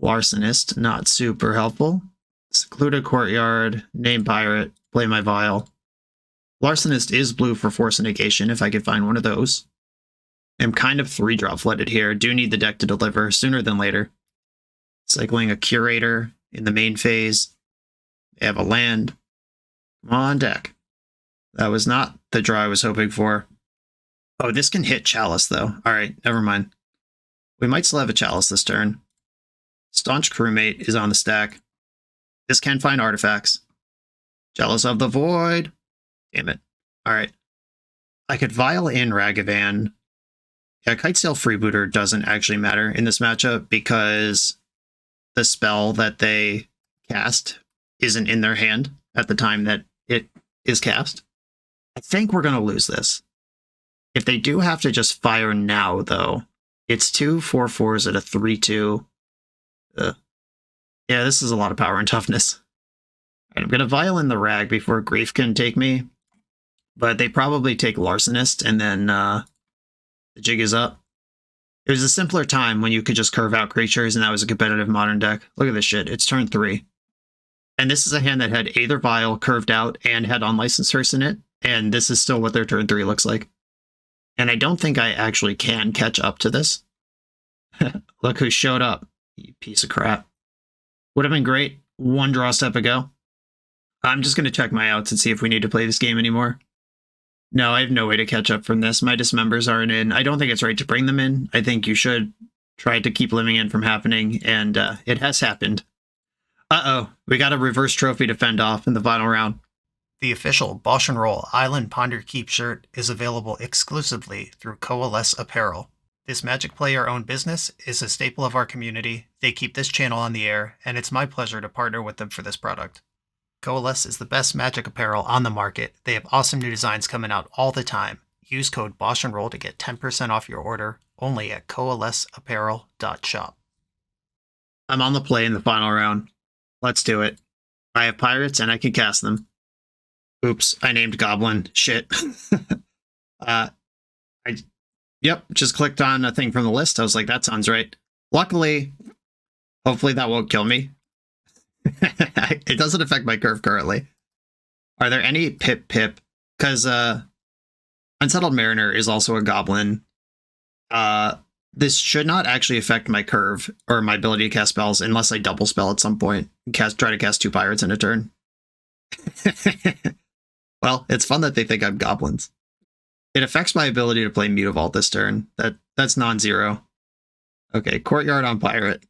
Larcenist, not super helpful. Secluded Courtyard, Name Pirate, play my Vial. Larcenist is blue for Force and Negation if I could find one of those. I'm kind of 3-drop flooded here. Do need the deck to deliver sooner than later. Cycling a Curator in the main phase. They have a land. Come on, deck. That was not the draw I was hoping for. Oh, this can hit Chalice, though. Alright, never mind. We might still have a Chalice this turn. Staunch Crewmate is on the stack. This can find artifacts. Chalice of the Void. Damn it. Alright. I could Vial in Ragavan. Yeah, Kitesail Freebooter doesn't actually matter in this matchup because the spell that they cast isn't in their hand at the time that it is cast. I think we're going to lose this. If they do have to just fire now, though, it's 2 4/4s at a 3/2. Yeah, this is a lot of power and toughness. Right, I'm going to Vial in the Rag before Grief can take me. But they probably take Larcenist, and then the jig is up. It was a simpler time when you could just curve out creatures, and that was a competitive modern deck. Look at this shit. It's turn 3. And this is a hand that had either Vial curved out and had Unlicensed Hearse in it, and this is still what their turn 3 looks like. And I don't think I actually can catch up to this. Look who showed up, you piece of crap. Would have been great 1 draw step ago. I'm just going to check my outs and see if we need to play this game anymore. No, I have no way to catch up from this. My dismembers aren't in. I don't think it's right to bring them in. I think you should try to keep Living End from happening, and it has happened. Uh-oh, we got a reverse trophy to fend off in the final round. The official BoshNRoll Island Ponder Keep shirt is available exclusively through Coalesce Apparel. This Magic player-owned business is a staple of our community. They keep this channel on the air, and it's my pleasure to partner with them for this product. Coalesce is the best Magic apparel on the market. They have awesome new designs coming out all the time. Use code BoshNRoll to get 10% off your order, only at coalesceapparel.shop. I'm on the play in the final round. Let's do it. I have pirates and I can cast them. Oops, I named Goblin. Shit. Yep, just clicked on a thing from the list. I was like, that sounds right. Luckily, hopefully that won't kill me. It doesn't affect my curve currently. Are there any pip? Because Unsettled Mariner is also a goblin. This should not actually affect my curve or my ability to cast spells unless I double spell at some point and try to cast 2 pirates in a turn. Well, it's fun that they think I'm goblins. It affects my ability to play Mutavault this turn. That's non-zero. Okay, Courtyard on pirate.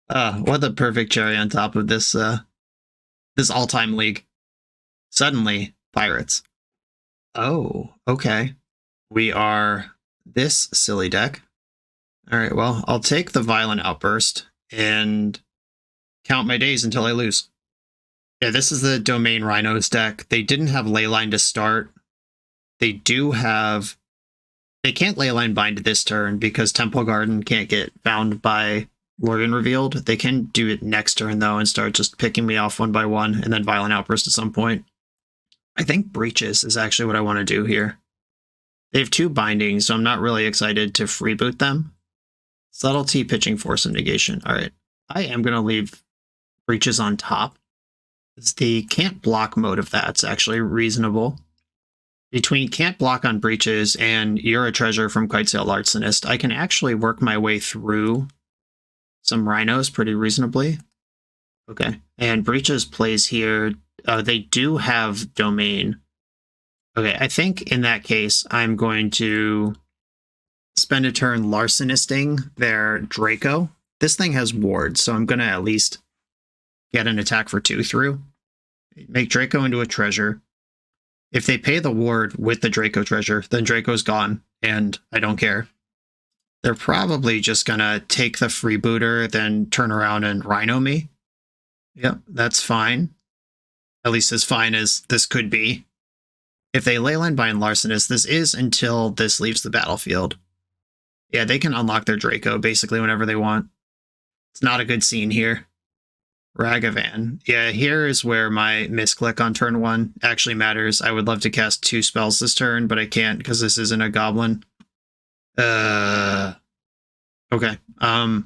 What the perfect cherry on top of this this all-time league. Suddenly, pirates. Oh, okay. We are this silly deck. Alright, well, I'll take the Violent Outburst and count my days until I lose. Yeah, this is the Domain Rhinos deck. They didn't have Leyline to start. They do have... They can't Leyline bind this turn because Temple Garden can't get found by Lorien revealed. They can do it next turn, though, and start just picking me off one by one, and then Violent Outburst at some point. I think Breaches is actually what I want to do here. They have 2 bindings, so I'm not really excited to freeboot them. Subtlety, pitching, Force of Negation. All right. I am going to leave Breaches on top. It's the can't block mode of that's actually reasonable. Between can't block on Breaches and You're a Treasure from Quitesail Larcenist, I can actually work my way through some Rhinos pretty reasonably. Okay. And Breaches plays here. They do have Domain. Okay, I think in that case, I'm going to spend a turn Larcenisting their Draco. This thing has wards, so I'm going to at least get an attack for 2 through. Make Draco into a treasure. If they pay the ward with the Draco treasure, then Draco's gone, and I don't care. They're probably just gonna take the freebooter, then turn around and Rhino me. Yep, that's fine. At least as fine as this could be. If they Leyline Bind Larcenist, this is until this leaves the battlefield. Yeah, they can unlock their Draco basically whenever they want. It's not a good scene here. Ragavan. Yeah, here is where my misclick on turn 1 actually matters. I would love to cast 2 spells this turn, but I can't because this isn't a goblin. Okay. I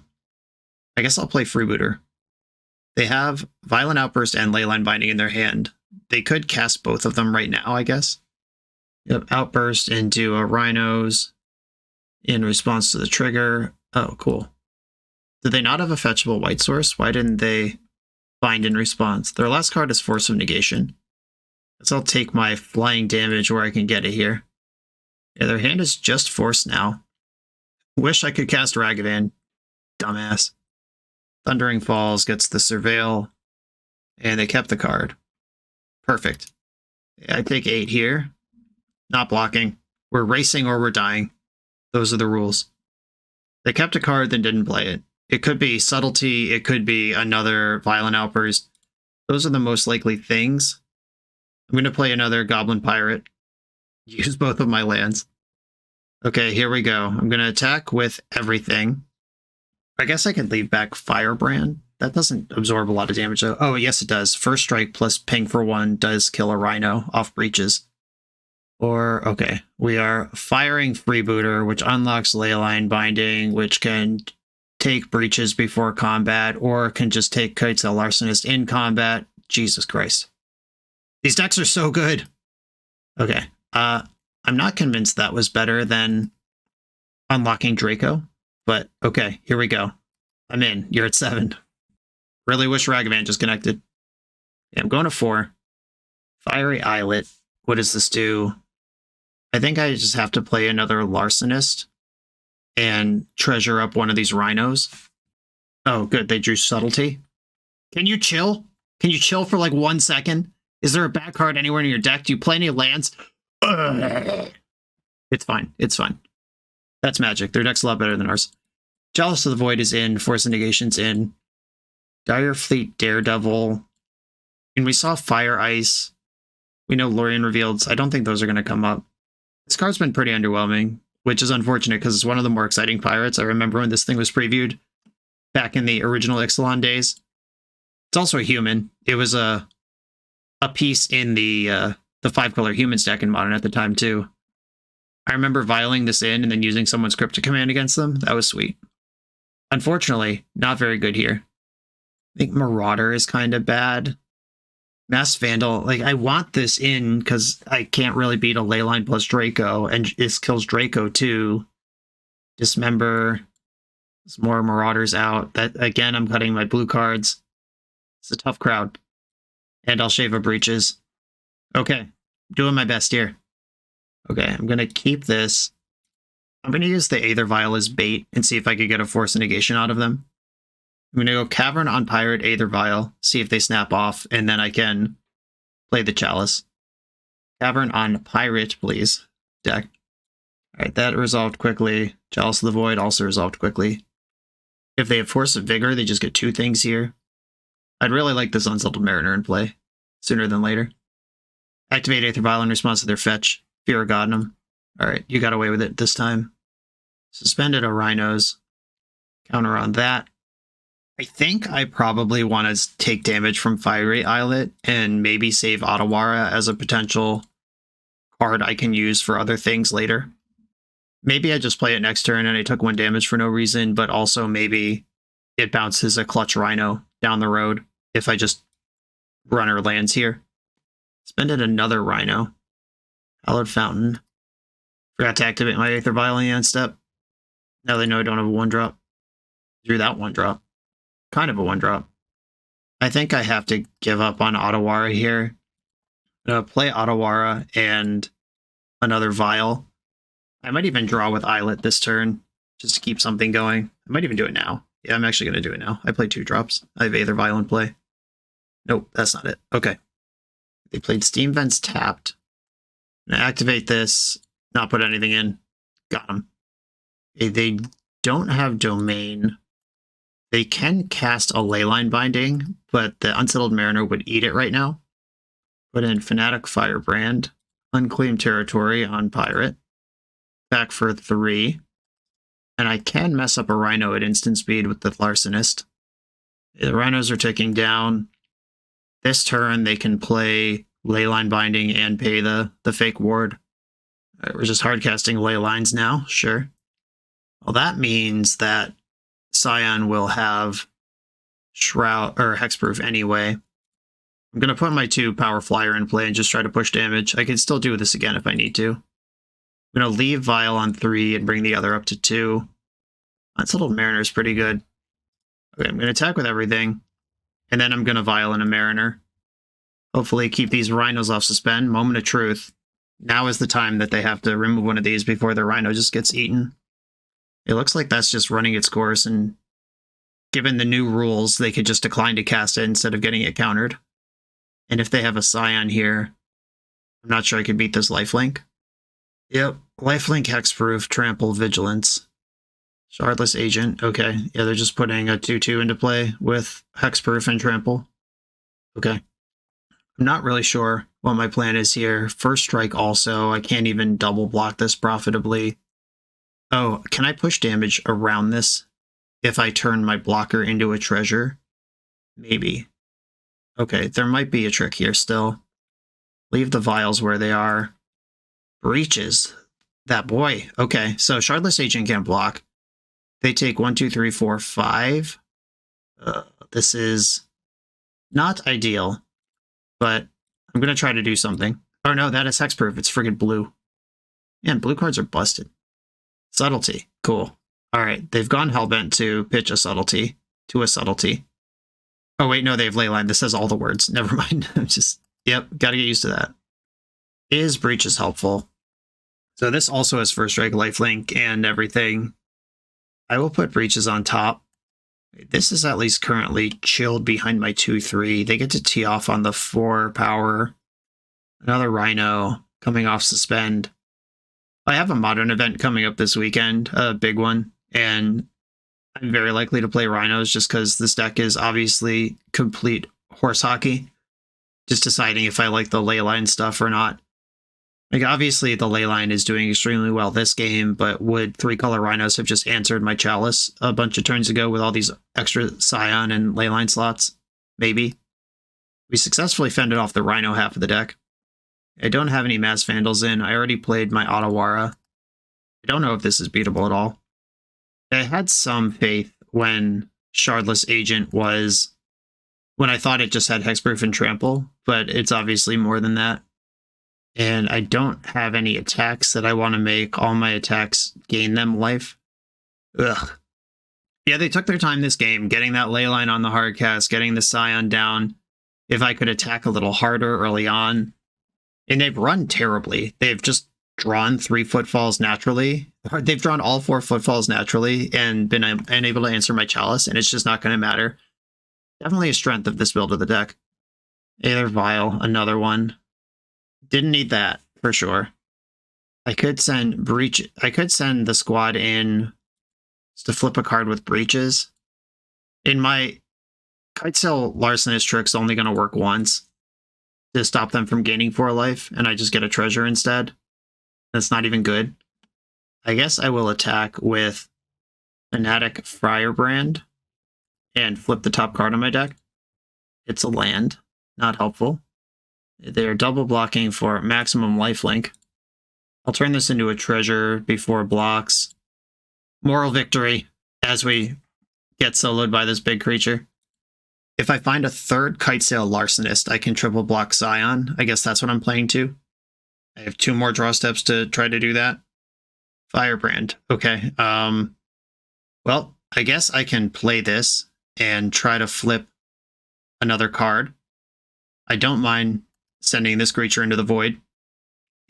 guess I'll play Freebooter. They have Violent Outburst and Leyline Binding in their hand. They could cast both of them right now, I guess. Yep, Outburst into a Rhinos in response to the trigger. Oh, cool. Did they not have a fetchable white source? Why didn't they bind in response? Their last card is Force of Negation. Guess I'll take my flying damage where I can get it here. Yeah, their hand is just Force now. Wish I could cast Ragavan. Dumbass. Thundering Falls gets the Surveil, and they kept the card. Perfect. Yeah, I take 8 here. Not blocking. We're racing or we're dying. Those are the rules. They kept a card, then didn't play it. It could be Subtlety. It could be another Violent Outburst. Those are the most likely things. I'm going to play another Goblin Pirate. Use both of my lands. Okay, here we go. I'm going to attack with everything. I guess I could leave back Firebrand. That doesn't absorb a lot of damage, though. Oh, yes, it does. First Strike plus ping for 1 does kill a Rhino off Breaches. Or, okay, we are firing Freebooter, which unlocks Leyline Binding, which can take Breaches before combat, or can just take Quitesail Larcenist in combat. Jesus Christ. These decks are so good. Okay, I'm not convinced that was better than unlocking Draco, but okay, here we go. I'm in. You're at 7. Really wish Ragavan just connected. Yeah, I'm going to 4. Fiery Islet. What does this do? I think I just have to play another Larcenist and treasure up one of these Rhinos. Oh, good. They drew Subtlety. Can you chill? Can you chill for like 1 second? Is there a bad card anywhere in your deck? Do you play any lands? It's fine. It's fine. That's Magic. Their deck's a lot better than ours. Jealous of the Void is in. Force of Negation's in. Dire Fleet, Daredevil. And we saw Fire Ice. We know Lorien revealed. I don't think those are going to come up. This card's been pretty underwhelming, which is unfortunate because it's one of the more exciting pirates. I remember when this thing was previewed back in the original Ixalan days. It's also a human. It was a piece in the 5-color humans deck in Modern at the time, too. I remember vialing this in and then using someone's Cryptic Command against them. That was sweet. Unfortunately, not very good here. I think Marauder is kind of bad. Mass Vandal, like, I want this in because I can't really beat a Leyline plus Draco, and this kills Draco too. Dismember. There's more Marauders out. That, again, I'm cutting my blue cards. It's a tough crowd. And I'll shave a Breaches. Okay, doing my best here. Okay, I'm going to keep this. I'm going to use the Aether Vial as bait and see if I could get a Force of Negation out of them. I'm going to go Cavern on Pirate, Aether Vial, see if they snap off, and then I can play the Chalice. Cavern on Pirate, please, deck. Alright, that resolved quickly. Chalice of the Void also resolved quickly. If they have Force of Vigor, they just get 2 things here. I'd really like this Unsettled Mariner in play, sooner than later. Activate Aether Vial in response to their fetch. Fear of Godnum. Alright, you got away with it this time. Suspended a Rhinos. Counter on that. I think I probably want to take damage from Fire Rate Islet and maybe save Otawara as a potential card I can use for other things later. Maybe I just play it next turn and I took 1 damage for no reason, but also maybe it bounces a Clutch Rhino down the road if I just run or lands here. Spend it another Rhino. Hallowed Fountain. Forgot to activate my Aether Vial on the end step. Now they know I don't have a 1-drop. Drew that 1-drop. Kind of a 1-drop. I think I have to give up on Otawara here. Play Otawara and another Vial. I might even draw with Islet this turn, just to keep something going. I might even do it now. Yeah, I'm actually going to do it now. I play 2 drops. I have Aether Vial in play. Nope, that's not it. Okay. They played Steam Vents tapped. I'm gonna activate this, not put anything in. Got them. They don't have Domain. They can cast a Leyline Binding, but the Unsettled Mariner would eat it right now. Put in Fanatic Firebrand, Unclaimed Territory on Pirate. Back for 3. And I can mess up a Rhino at instant speed with the Larcenist. The Rhinos are ticking down. This turn, they can play Leyline Binding and pay the fake ward. Right, we're just hardcasting Leylines now, sure. Well, that means that Scion will have Shroud or Hexproof anyway. I'm going to put my 2 Power Flyer in play and just try to push damage. I can still do this again if I need to. I'm going to leave Vial on 3 and bring the other up to 2. Unsettled Mariner is pretty good. Okay, I'm going to attack with everything. And then I'm going to Vial in a Mariner. Hopefully keep these Rhinos off suspend. Moment of truth. Now is the time that they have to remove one of these before the Rhino just gets eaten. It looks like that's just running its course, and given the new rules, they could just decline to cast it instead of getting it countered. And if they have a Scion here, I'm not sure I could beat this lifelink. Yep, lifelink, Hexproof, Trample, Vigilance. Shardless Agent, okay. Yeah, they're just putting a 2-2 into play with Hexproof and Trample. Okay. I'm not really sure what my plan is here. First Strike also, I can't even double block this profitably. Oh, can I push damage around this if I turn my blocker into a treasure? Maybe. Okay, there might be a trick here still. Leave the Vials where they are. Breaches. That boy. Okay, so Shardless Agent can't block. They take 1, 2, 3, 4, 5. This is not ideal, but I'm going to try to do something. Oh no, that is Hexproof. It's friggin' blue. Man, blue cards are busted. Subtlety. Cool. Alright, they've gone Hellbent to pitch a Subtlety to a Subtlety. Oh wait, no, they have Leyline. This says all the words. Never mind. I'm just, yep, gotta get used to that. Is Breaches helpful? So this also has First Strike, Lifelink, and everything. I will put Breaches on top. This is at least currently chilled behind my 2-3. They get to tee off on the 4 power. Another Rhino coming off suspend. I have a modern event coming up this weekend, a big one, and I'm very likely to play Rhinos just because this deck is obviously complete horse hockey. Just deciding if I like the Leyline stuff or not. Like, obviously the Leyline is doing extremely well this game, but would 3-color Rhinos have just answered my Chalice a bunch of turns ago with all these extra Scion and Leyline slots? Maybe. We successfully fended off the Rhino half of the deck. I don't have any Mass Vandals in. I already played my Otawara. I don't know if this is beatable at all. I had some faith when Shardless Agent was... when I thought it just had Hexproof and Trample, but it's obviously more than that. And I don't have any attacks that I want to make. All my attacks gain them life. Ugh. Yeah, they took their time this game, getting that Leyline on the hard cast, getting the Scion down. If I could attack a little harder early on. And they've run terribly. They've just drawn 3 footfalls naturally. They've drawn all 4 footfalls naturally and been unable to answer my Chalice, and it's just not going to matter. Definitely a strength of this build of the deck. Aether Vial, another one. Didn't need that, for sure. I could send the squad in just to flip a card with Breaches. In my Kitesail Larcenist trick's only going to work once to stop them from gaining 4 life, and I just get a treasure instead. That's not even good. I guess I will attack with Fanatic Firebrand and flip the top card on my deck. It's a land, not helpful. They're double blocking for maximum lifelink. I'll turn this into a treasure before blocks. Moral victory as we get soloed by this big creature. If I find a third Kitesail Larcenist, I can triple block Scion. I guess that's what I'm playing to. I have 2 more draw steps to try to do that. Firebrand. Okay. Well, I guess I can play this and try to flip another card. I don't mind sending this creature into the void.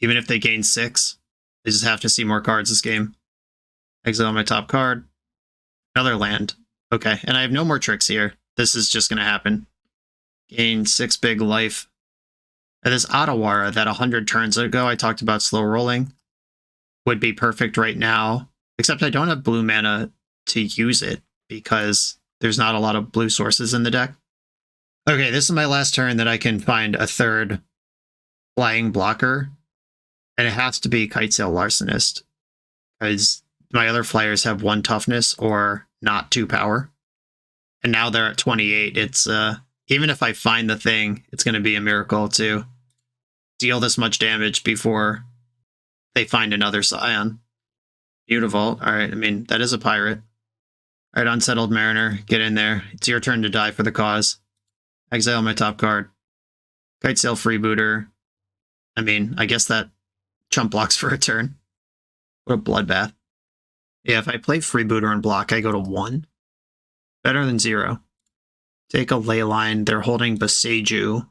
Even if they gain 6, I just have to see more cards this game. Exile my top card. Another land. Okay, and I have no more tricks here. This is just going to happen. Gain 6 big life. And this Otawara that 100 turns ago I talked about slow rolling would be perfect right now. Except I don't have blue mana to use it because there's not a lot of blue sources in the deck. Okay, this is my last turn that I can find a third flying blocker. And it has to be Kitesail Larcenist. Because my other flyers have 1 toughness or not 2 power. And now they're at 28. It's even if I find the thing, it's going to be a miracle to deal this much damage before they find another Scion. Beautiful. All right, I mean, that is a pirate. All right, Unsettled Mariner, get in there. It's your turn to die for the cause. Exile my top card. Kitesail Freebooter. I mean, I guess that chump blocks for a turn. What a bloodbath. Yeah, if I play Freebooter and block, I go to 1. Better than 0. Take a Leyline. They're holding Boseiju.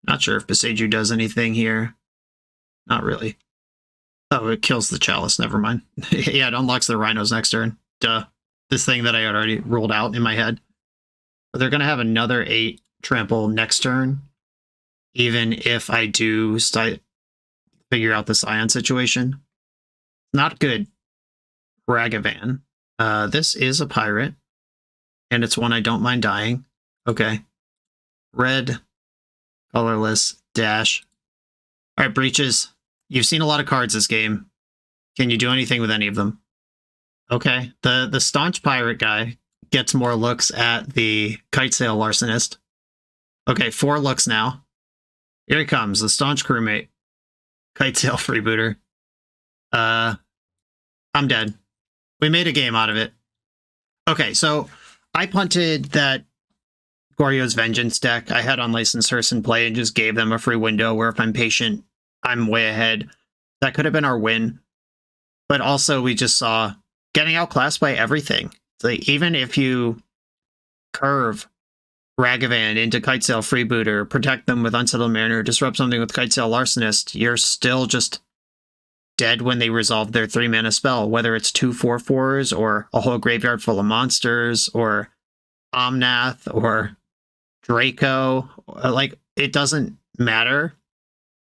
Not sure if Boseiju does anything here. Not really. Oh, it kills the Chalice. Never mind. Yeah, it unlocks the Rhinos next turn. Duh. This thing that I had already rolled out in my head. But they're going to have another 8 trample next turn. Even if I do figure out the Scion situation. Not good. Ragavan. This is a pirate. And it's one I don't mind dying. Okay. Red. Colorless. Dash. Alright, Breaches. You've seen a lot of cards this game. Can you do anything with any of them? Okay. The staunch pirate guy gets more looks at the Kitesail Larcenist. Okay, 4 looks now. Here he comes, the staunch crewmate. Kitesail Freebooter. I'm dead. We made a game out of it. Okay, so I punted that Goryo's Vengeance deck I had Unlicensed Hearse play and just gave them a free window where if I'm patient, I'm way ahead. That could have been our win. But also we just saw getting outclassed by everything. So even if you curve Ragavan into Kitesail Freebooter, protect them with Unsettled Mariner, disrupt something with Kitesail Larcenist, you're still just dead when they resolve their 3-mana spell, whether it's 2 4/4s or a whole graveyard full of monsters or Omnath or Draco. Like, it doesn't matter.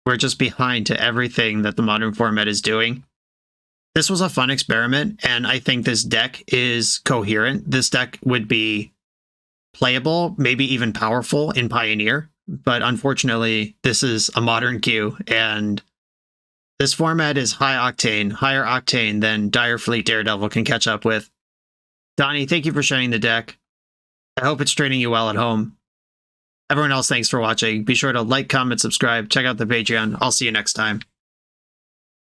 We're just behind to everything that the modern format is doing. This was a fun experiment, and I think this deck is coherent. This deck would be playable, maybe even powerful in Pioneer, but unfortunately, this is a modern queue, and this format is higher octane than Direfleet Daredevil can catch up with. Donnie, thank you for sharing the deck. I hope it's treating you well at home. Everyone else, thanks for watching. Be sure to like, comment, subscribe, check out the Patreon. I'll see you next time.